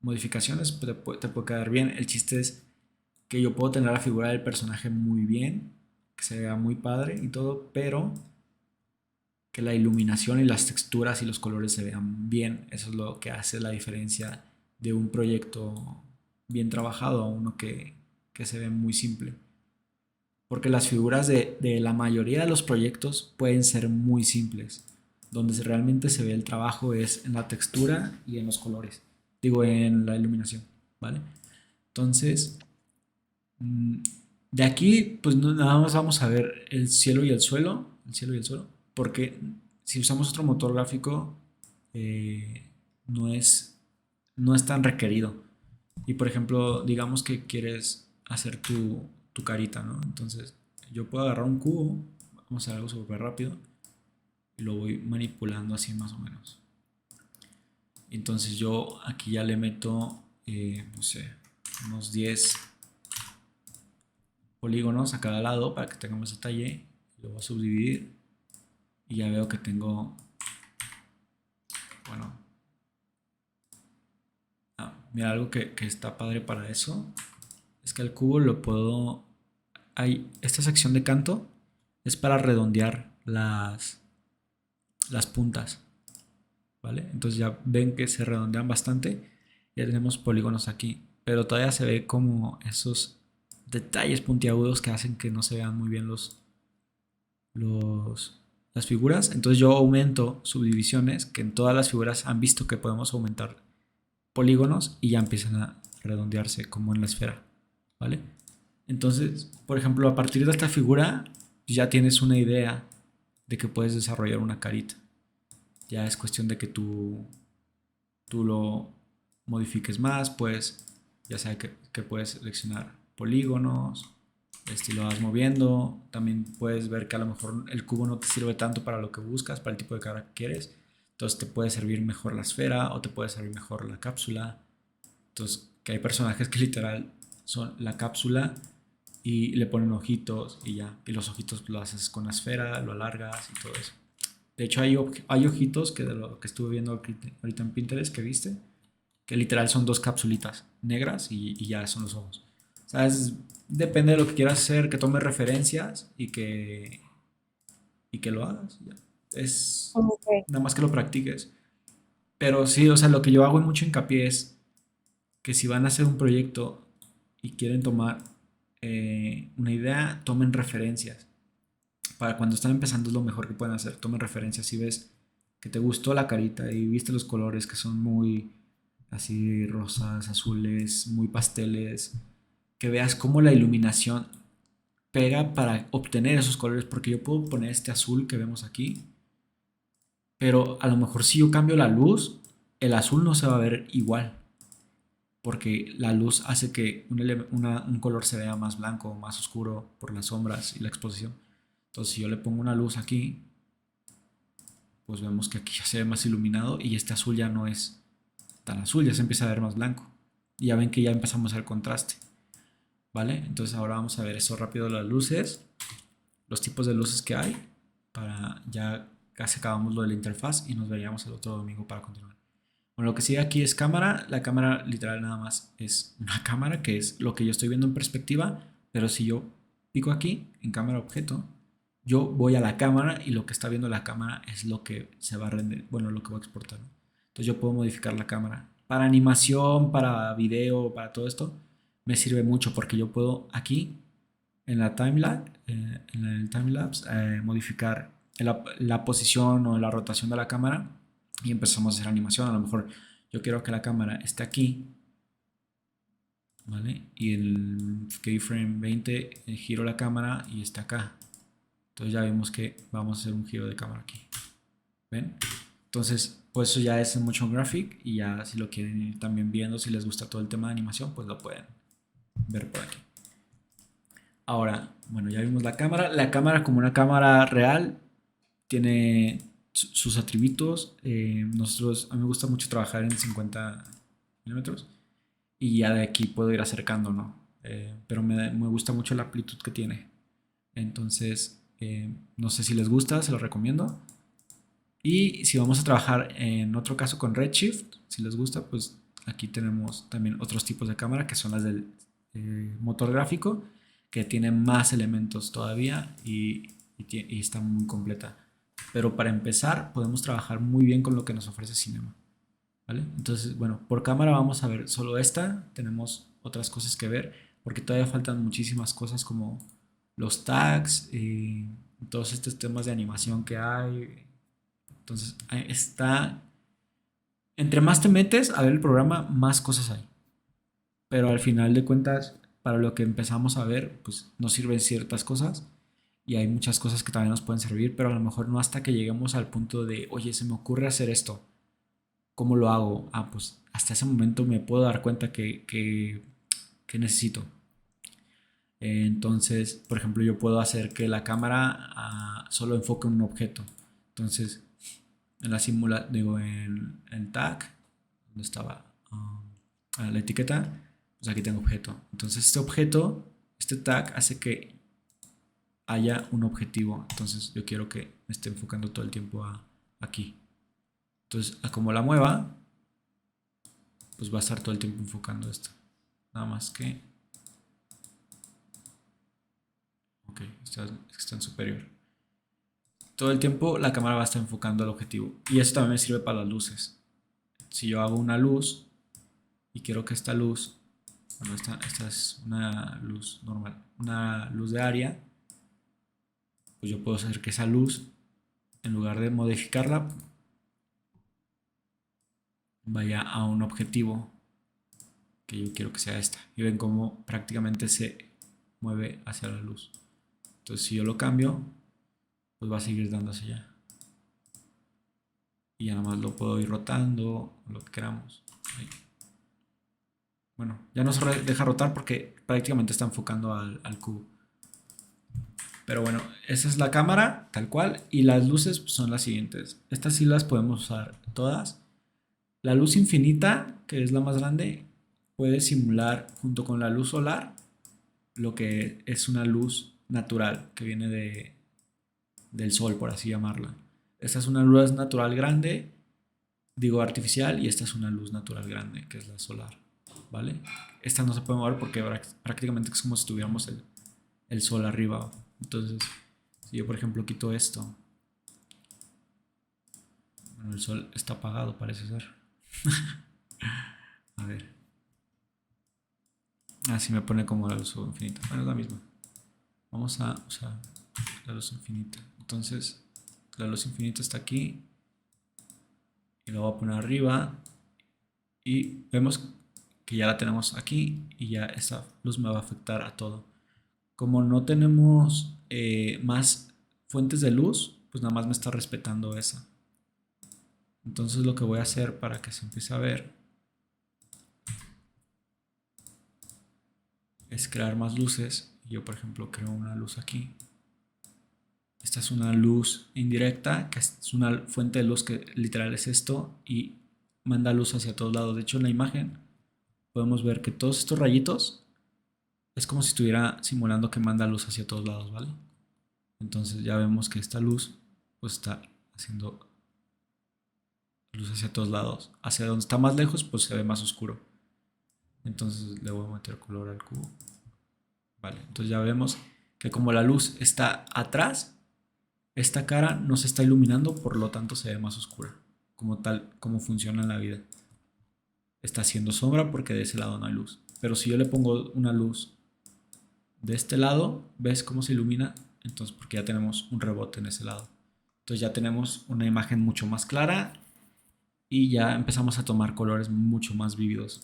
modificaciones te puede quedar bien. El chiste es que yo puedo tener la figura del personaje muy bien, que se vea muy padre y todo, pero que la iluminación y las texturas y los colores se vean bien. Eso es lo que hace la diferencia de un proyecto bien trabajado a uno que se ve muy simple. Porque las figuras de la mayoría de los proyectos pueden ser muy simples. Donde realmente se ve el trabajo es en la textura y en los colores. Digo, en la iluminación, ¿vale? Entonces, mm, de aquí, pues nada más vamos a ver el cielo y el suelo. El cielo y el suelo. Porque si usamos otro motor gráfico, eh, no es, no es tan requerido. Y por ejemplo, digamos que quieres hacer tu carita, ¿no? Entonces, yo puedo agarrar un cubo, vamos a hacer algo súper rápido, y lo voy manipulando así más o menos. Entonces yo aquí ya le meto, no sé, unos 10 polígonos a cada lado para que tengamos detalle. Lo voy a subdividir y ya veo que tengo, bueno, mira, algo que está padre para eso es que el cubo lo puedo... esta sección de canto es para redondear las puntas, ¿vale? Entonces ya ven que se redondean bastante. Ya tenemos polígonos aquí, pero todavía se ve como esos detalles puntiagudos que hacen que no se vean muy bien las figuras. Entonces yo aumento subdivisiones, que en todas las figuras han visto que podemos aumentar polígonos y ya empiezan a redondearse como en la esfera, ¿vale? Entonces, por ejemplo, a partir de esta figura ya tienes una idea de que puedes desarrollar una carita. Ya es cuestión de que tú lo modifiques más, pues ya sea que puedes seleccionar polígonos, lo vas moviendo. También puedes ver que a lo mejor el cubo no te sirve tanto para lo que buscas, para el tipo de cara que quieres. Entonces te puede servir mejor la esfera o te puede servir mejor la cápsula. Entonces, que hay personajes que literal son la cápsula y le ponen ojitos y ya. Y los ojitos lo haces con la esfera, lo alargas y todo eso. De hecho, hay ojitos que de lo que estuve viendo ahorita en Pinterest que viste, que literal son dos capsulitas negras y ya son los ojos. O sea, depende de lo que quieras hacer, que tomes referencias y que lo hagas. Ya. Es Ok. nada más que lo practiques. Pero sí, o sea, lo que yo hago mucho hincapié es que si van a hacer un proyecto y quieren tomar una idea, tomen referencias. Para cuando están empezando es lo mejor que pueden hacer. Tomen referencias. Si ves que te gustó la carita y viste los colores que son muy así rosas, azules, muy pasteles, que veas cómo la iluminación pega para obtener esos colores. Porque yo puedo poner este azul que vemos aquí, pero a lo mejor si yo cambio la luz, el azul no se va a ver igual. Porque la luz hace que un color se vea más blanco o más oscuro por las sombras y la exposición. Entonces, si yo le pongo una luz aquí, pues vemos que aquí ya se ve más iluminado y este azul ya no es tan azul, ya se empieza a ver más blanco. Y ya ven que ya empezamos a ver contraste, ¿vale? Entonces ahora vamos a ver eso rápido, las luces, los tipos de luces que hay, para ya casi acabamos lo de la interfaz y nos veríamos el otro domingo para continuar. Bueno, lo que sigue aquí es cámara. La cámara literal nada más es una cámara, que es lo que yo estoy viendo en perspectiva, pero si yo pico aquí en cámara objeto, yo voy a la cámara y lo que está viendo la cámara es lo que se va a render, bueno, lo que va a exportar, ¿no? Entonces yo puedo modificar la cámara. Para animación, para video, para todo esto, me sirve mucho porque yo puedo aquí en la en el timelapse, modificar la posición o la rotación de la cámara y empezamos a hacer animación. A lo mejor yo quiero que la cámara esté aquí, ¿vale? Y el keyframe 20 giro la cámara y está acá. Entonces ya vemos que vamos a hacer un giro de cámara aquí. ¿Ven? Entonces, pues eso ya es en Motion Graphic y ya si lo quieren ir también viendo, si les gusta todo el tema de animación, pues lo pueden ver por aquí. Ahora, bueno, ya vimos la cámara. La cámara como una cámara real tiene sus atributos. A mí me gusta mucho trabajar en 50 milímetros y ya de aquí puedo ir acercando, ¿no? Pero me gusta mucho la amplitud que tiene. Entonces, no sé si les gusta, se lo recomiendo. Y si vamos a trabajar en otro caso con Redshift, si les gusta, pues aquí tenemos también otros tipos de cámara que son las del motor gráfico, que tienen más elementos todavía y está muy completa. Pero para empezar podemos trabajar muy bien con lo que nos ofrece Cinema, ¿vale? Entonces, bueno, por cámara vamos a ver solo esta. Tenemos otras cosas que ver porque todavía faltan muchísimas cosas como los tags y todos estos temas de animación que hay. Entonces, está... Entre más te metes a ver el programa, más cosas hay. Pero al final de cuentas, para lo que empezamos a ver, pues nos sirven ciertas cosas y hay muchas cosas que también nos pueden servir, pero a lo mejor no hasta que lleguemos al punto de, oye, se me ocurre hacer esto. ¿Cómo lo hago? Ah, pues hasta ese momento me puedo dar cuenta que necesito. Entonces, por ejemplo, yo puedo hacer que la cámara solo enfoque un objeto. Entonces, en la digo, en el tag, donde estaba la etiqueta, pues aquí tengo objeto. Entonces, este objeto, este tag hace que haya un objetivo. Entonces, yo quiero que me esté enfocando todo el tiempo aquí. Entonces, a como la mueva, pues va a estar todo el tiempo enfocando esto. Nada más que... Ok, está en superior. Todo el tiempo la cámara va a estar enfocando el objetivo. Y eso también me sirve para las luces. Si yo hago una luz y quiero que esta luz... Bueno, esta es una luz normal. Una luz de área. Pues yo puedo hacer que esa luz, en lugar de modificarla, vaya a un objetivo que yo quiero que sea esta. Y ven cómo prácticamente se mueve hacia la luz. Entonces si yo lo cambio, pues va a seguir dándose ya. Y ya nada más lo puedo ir rotando, lo que queramos. Ahí. Bueno, ya no se deja rotar porque prácticamente está enfocando al cubo. Pero bueno, esa es la cámara, tal cual. Y las luces pues, son las siguientes. Estas sí las podemos usar todas. La luz infinita, que es la más grande, puede simular junto con la luz solar lo que es una luz natural que viene del sol, por así llamarla. Esta es una luz natural grande, digo artificial, y esta es una luz natural grande, que es la solar, ¿vale? Esta no se puede mover porque prácticamente es como si tuviéramos el sol arriba. Entonces, si yo por ejemplo quito esto, bueno, el sol está apagado, parece ser. A ver. Así me pone como la luz infinita. Bueno, es la misma. Vamos a usar la luz infinita. Entonces, la luz infinita está aquí. Y lo voy a poner arriba. Y vemos que ya la tenemos aquí. Y ya esa luz me va a afectar a todo. Como no tenemos más fuentes de luz, pues nada más me está respetando esa. Entonces lo que voy a hacer para que se empiece a ver es crear más luces. Yo por ejemplo creo una luz aquí. Esta es una luz indirecta, que es una fuente de luz que literal es esto y manda luz hacia todos lados. De hecho, en la imagen podemos ver que todos estos rayitos es como si estuviera simulando que manda luz hacia todos lados, ¿vale? Entonces ya vemos que esta luz pues está haciendo luz hacia todos lados. Hacia donde está más lejos pues se ve más oscuro. Entonces le voy a meter color al cubo. Vale, entonces ya vemos que como la luz está atrás, esta cara no se está iluminando, por lo tanto se ve más oscura. Como tal, como funciona en la vida. Está haciendo sombra porque de ese lado no hay luz. Pero si yo le pongo una luz de este lado, ¿ves cómo se ilumina? Entonces, porque ya tenemos un rebote en ese lado. Entonces ya tenemos una imagen mucho más clara y ya empezamos a tomar colores mucho más vívidos.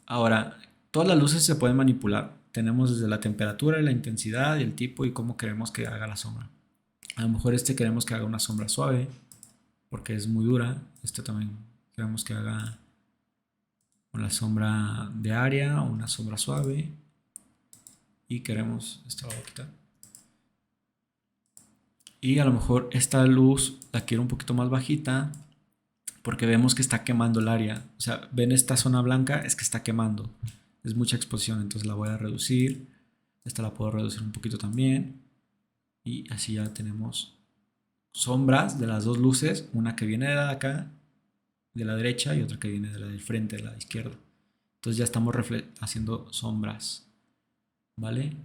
Ahora, todas las luces se pueden manipular. Tenemos desde la temperatura, la intensidad, el tipo y cómo queremos que haga la sombra. A lo mejor este queremos que haga una sombra suave porque es muy dura. Este también queremos que haga una sombra de área o una sombra suave. Y queremos, esta la voy a quitar. Y a lo mejor esta luz la quiero un poquito más bajita porque vemos que está quemando el área. O sea, ven esta zona blanca, es que está quemando. Es mucha exposición, entonces la voy a reducir. Esta la puedo reducir un poquito también. Y así ya tenemos sombras de las dos luces. Una que viene de acá, de la derecha, y otra que viene de la del frente, de la izquierda. Entonces ya estamos haciendo sombras. ¿Vale?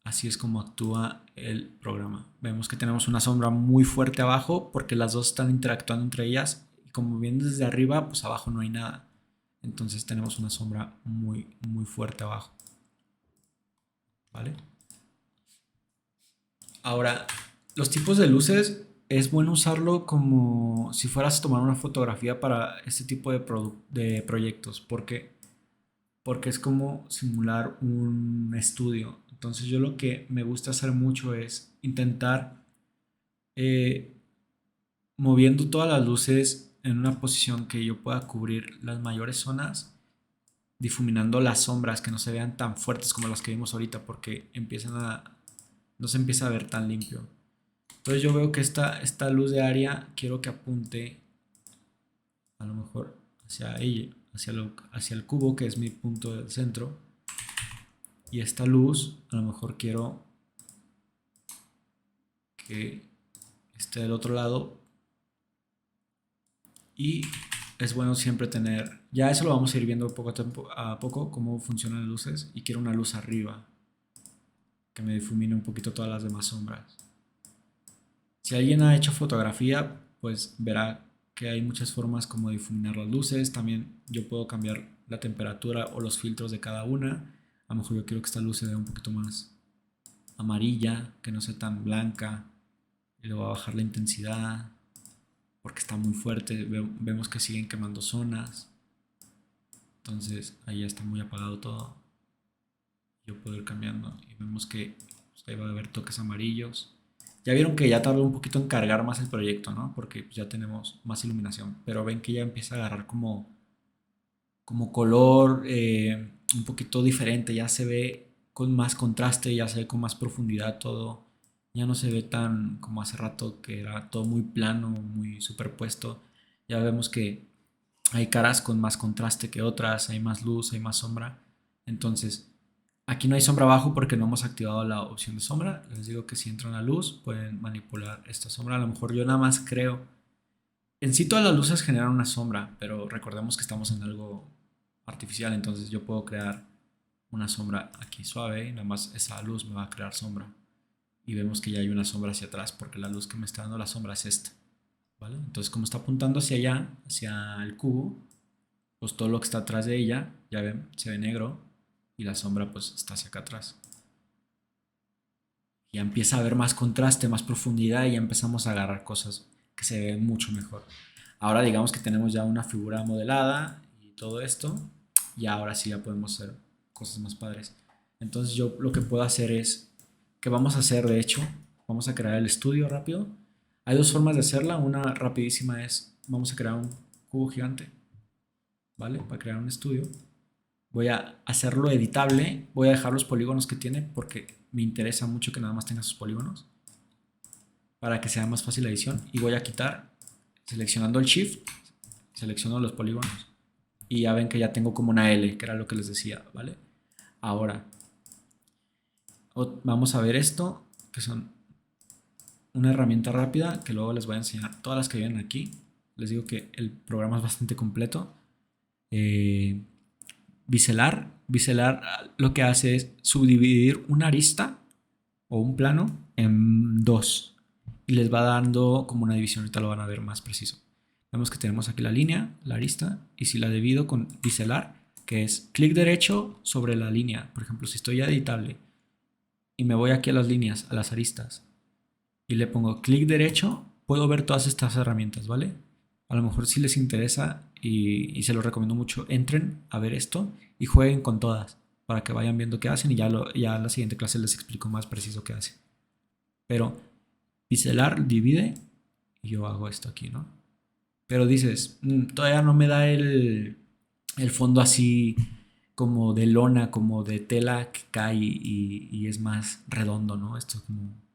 Así es como actúa el programa. Vemos que tenemos una sombra muy fuerte abajo porque las dos están interactuando entre ellas. Y como viene desde arriba, pues abajo no hay nada. Entonces tenemos una sombra muy, muy fuerte abajo. ¿Vale? Ahora, los tipos de luces es bueno usarlo como si fueras a tomar una fotografía para este tipo de proyectos. ¿Por qué? Porque es como simular un estudio. Entonces yo lo que me gusta hacer mucho es intentar moviendo todas las luces en una posición que yo pueda cubrir las mayores zonas, difuminando las sombras que no se vean tan fuertes como las que vimos ahorita porque no se empieza a ver tan limpio. Entonces yo veo que esta luz de área quiero que apunte a lo mejor hacia ella, hacia el cubo que es mi punto del centro. Y esta luz a lo mejor quiero que esté del otro lado. Y es bueno siempre tener, ya eso lo vamos a ir viendo poco a poco cómo funcionan las luces. Y quiero una luz arriba que me difumine un poquito todas las demás sombras. Si alguien ha hecho fotografía, pues verá que hay muchas formas como difuminar las luces. También yo puedo cambiar la temperatura o los filtros de cada una. A lo mejor yo quiero que esta luz se vea un poquito más amarilla, que no sea tan blanca. Y le voy a bajar la intensidad porque está muy fuerte. Vemos que siguen quemando zonas. Entonces ahí ya está muy apagado todo. Yo puedo ir cambiando y vemos que pues, ahí va a haber toques amarillos. Ya vieron que ya tardó un poquito en cargar más el proyecto, ¿no? Porque pues, ya tenemos más iluminación. Pero ven que ya empieza a agarrar como color un poquito diferente. Ya se ve con más contraste, ya se ve con más profundidad todo. Ya no se ve tan como hace rato que era todo muy plano, muy superpuesto. Ya vemos que hay caras con más contraste que otras, hay más luz, hay más sombra. Entonces, aquí no hay sombra abajo porque no hemos activado la opción de sombra. Les digo que si entran a luz pueden manipular esta sombra. A lo mejor yo nada más creo. En sí todas las luces generan una sombra, pero recordemos que estamos en algo artificial. Entonces yo puedo crear una sombra aquí suave y nada más esa luz me va a crear sombra. Y vemos que ya hay una sombra hacia atrás porque la luz que me está dando la sombra es esta. ¿Vale? Entonces como está apuntando hacia allá, hacia el cubo, pues todo lo que está atrás de ella, ya ven, se ve negro. Y la sombra pues está hacia acá atrás. Ya empieza a haber más contraste, más profundidad y ya empezamos a agarrar cosas que se ven mucho mejor. Ahora digamos que tenemos ya una figura modelada y todo esto. Y ahora sí ya podemos hacer cosas más padres. Entonces yo lo que puedo hacer es, que vamos a hacer de hecho, vamos a crear el estudio rápido. Hay dos formas de hacerla. Una rapidísima es, vamos a crear un cubo gigante. ¿Vale? Para crear un estudio. Voy a hacerlo editable. Voy a dejar los polígonos que tiene porque me interesa mucho que nada más tenga sus polígonos. para que sea más fácil la edición. Y voy a quitar, seleccionando el Shift, selecciono los polígonos. Y ya ven que ya tengo como una L, que era lo que les decía, ¿vale? Ahora, vamos a ver esto, que son una herramienta rápida, que luego les voy a enseñar todas las que vienen aquí. Les digo que el programa es bastante completo. Biselar lo que hace es subdividir una arista o un plano en dos y les va dando como una división. Ahorita lo van a ver más preciso. Vemos que tenemos aquí la línea, la arista, y si la divido con biselar, que es clic derecho sobre la línea, por ejemplo, si estoy ya editable y me voy aquí a las líneas, a las aristas, y le pongo clic derecho, puedo ver todas estas herramientas, ¿vale? A lo mejor si les interesa y se los recomiendo mucho, entren a ver esto y jueguen con todas para que vayan viendo qué hacen y ya en la siguiente clase les explico más preciso qué hace. Pero biselar divide y yo hago esto aquí, ¿no? Pero dices, todavía no me da el fondo así como de lona, como de tela que cae y es más redondo, ¿no? Esto es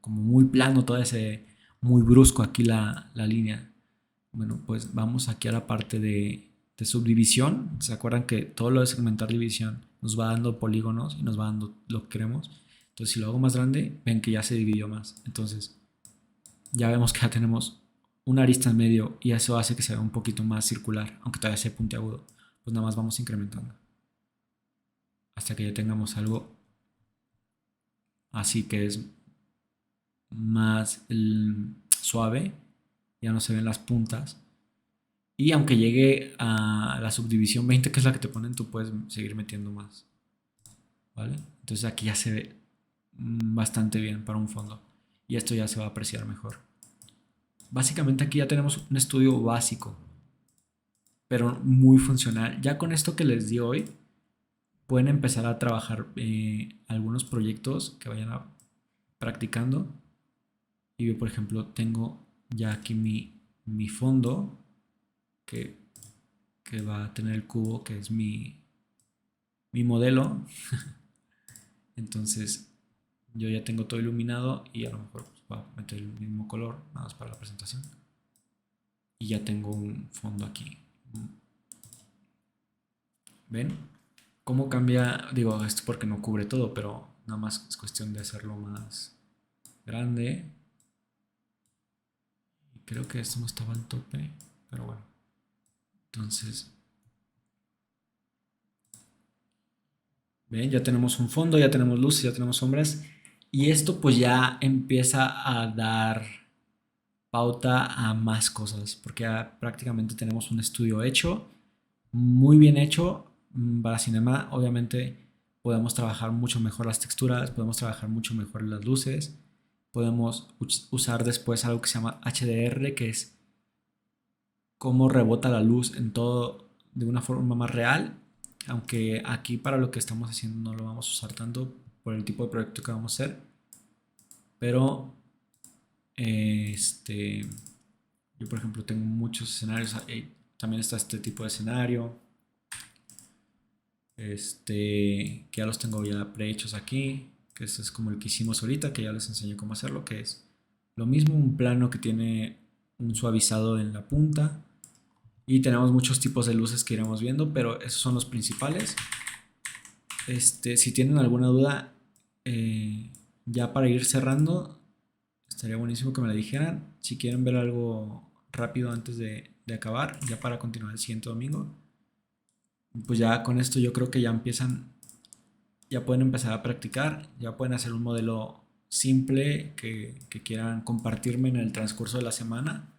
como muy plano, todo ese muy brusco aquí la línea. Bueno, pues vamos aquí a la parte de subdivisión. ¿Se acuerdan que todo lo de segmentar división nos va dando polígonos y nos va dando lo que queremos? Entonces, si lo hago más grande, ven que ya se dividió más. Entonces, ya vemos que ya tenemos una arista en medio y eso hace que se vea un poquito más circular, aunque todavía sea puntiagudo. Pues nada más vamos incrementando hasta que ya tengamos algo así que es más suave, ya no se ven las puntas. Y aunque llegue a la subdivisión 20, que es la que te ponen, tú puedes seguir metiendo más, ¿vale? Entonces aquí ya se ve bastante bien para un fondo y esto ya se va a apreciar mejor. Básicamente aquí ya tenemos un estudio básico, pero muy funcional. Ya con esto que les di hoy, pueden empezar a trabajar algunos proyectos que vayan practicando. Y yo, por ejemplo, tengo ya aquí mi fondo que va a tener el cubo, que es mi modelo. Entonces yo ya tengo todo iluminado y a lo mejor pues, voy a meter el mismo color, nada más para la presentación. Y ya tengo un fondo aquí. ¿Ven? ¿Cómo cambia? Digo, esto porque no cubre todo, pero nada más es cuestión de hacerlo más grande. Y creo que esto no estaba al tope, pero bueno. Entonces, ven, ya tenemos un fondo, ya tenemos luces, ya tenemos sombras. Y esto pues ya empieza a dar pauta a más cosas, porque ya prácticamente tenemos un estudio hecho, muy bien hecho. Para cinema obviamente podemos trabajar mucho mejor las texturas, podemos trabajar mucho mejor las luces, podemos usar después algo que se llama HDR, que es cómo rebota la luz en todo de una forma más real, aunque aquí para lo que estamos haciendo no lo vamos a usar tanto por el tipo de proyecto que vamos a hacer, pero yo por ejemplo tengo muchos escenarios, también está este tipo de escenario, que ya los tengo ya prehechos aquí, que este es como el que hicimos ahorita, que ya les enseñé cómo hacerlo, que es lo mismo, un plano que tiene un suavizado en la punta y tenemos muchos tipos de luces que iremos viendo, pero esos son los principales. Si tienen alguna duda, ya para ir cerrando, estaría buenísimo que me la dijeran. Si quieren ver algo rápido antes de acabar, ya para continuar el siguiente domingo, pues ya con esto yo creo que ya pueden empezar a practicar, ya pueden hacer un modelo simple que quieran compartirme en el transcurso de la semana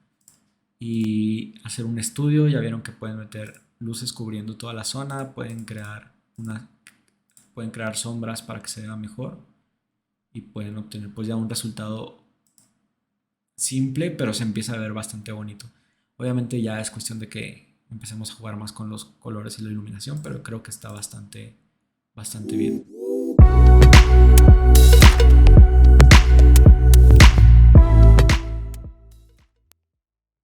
y hacer un estudio. Ya vieron que pueden meter luces cubriendo toda la zona, pueden crear sombras para que se vea mejor y pueden obtener pues ya un resultado simple, pero se empieza a ver bastante bonito. Obviamente ya es cuestión de que empecemos a jugar más con los colores y la iluminación, pero creo que está bastante bien.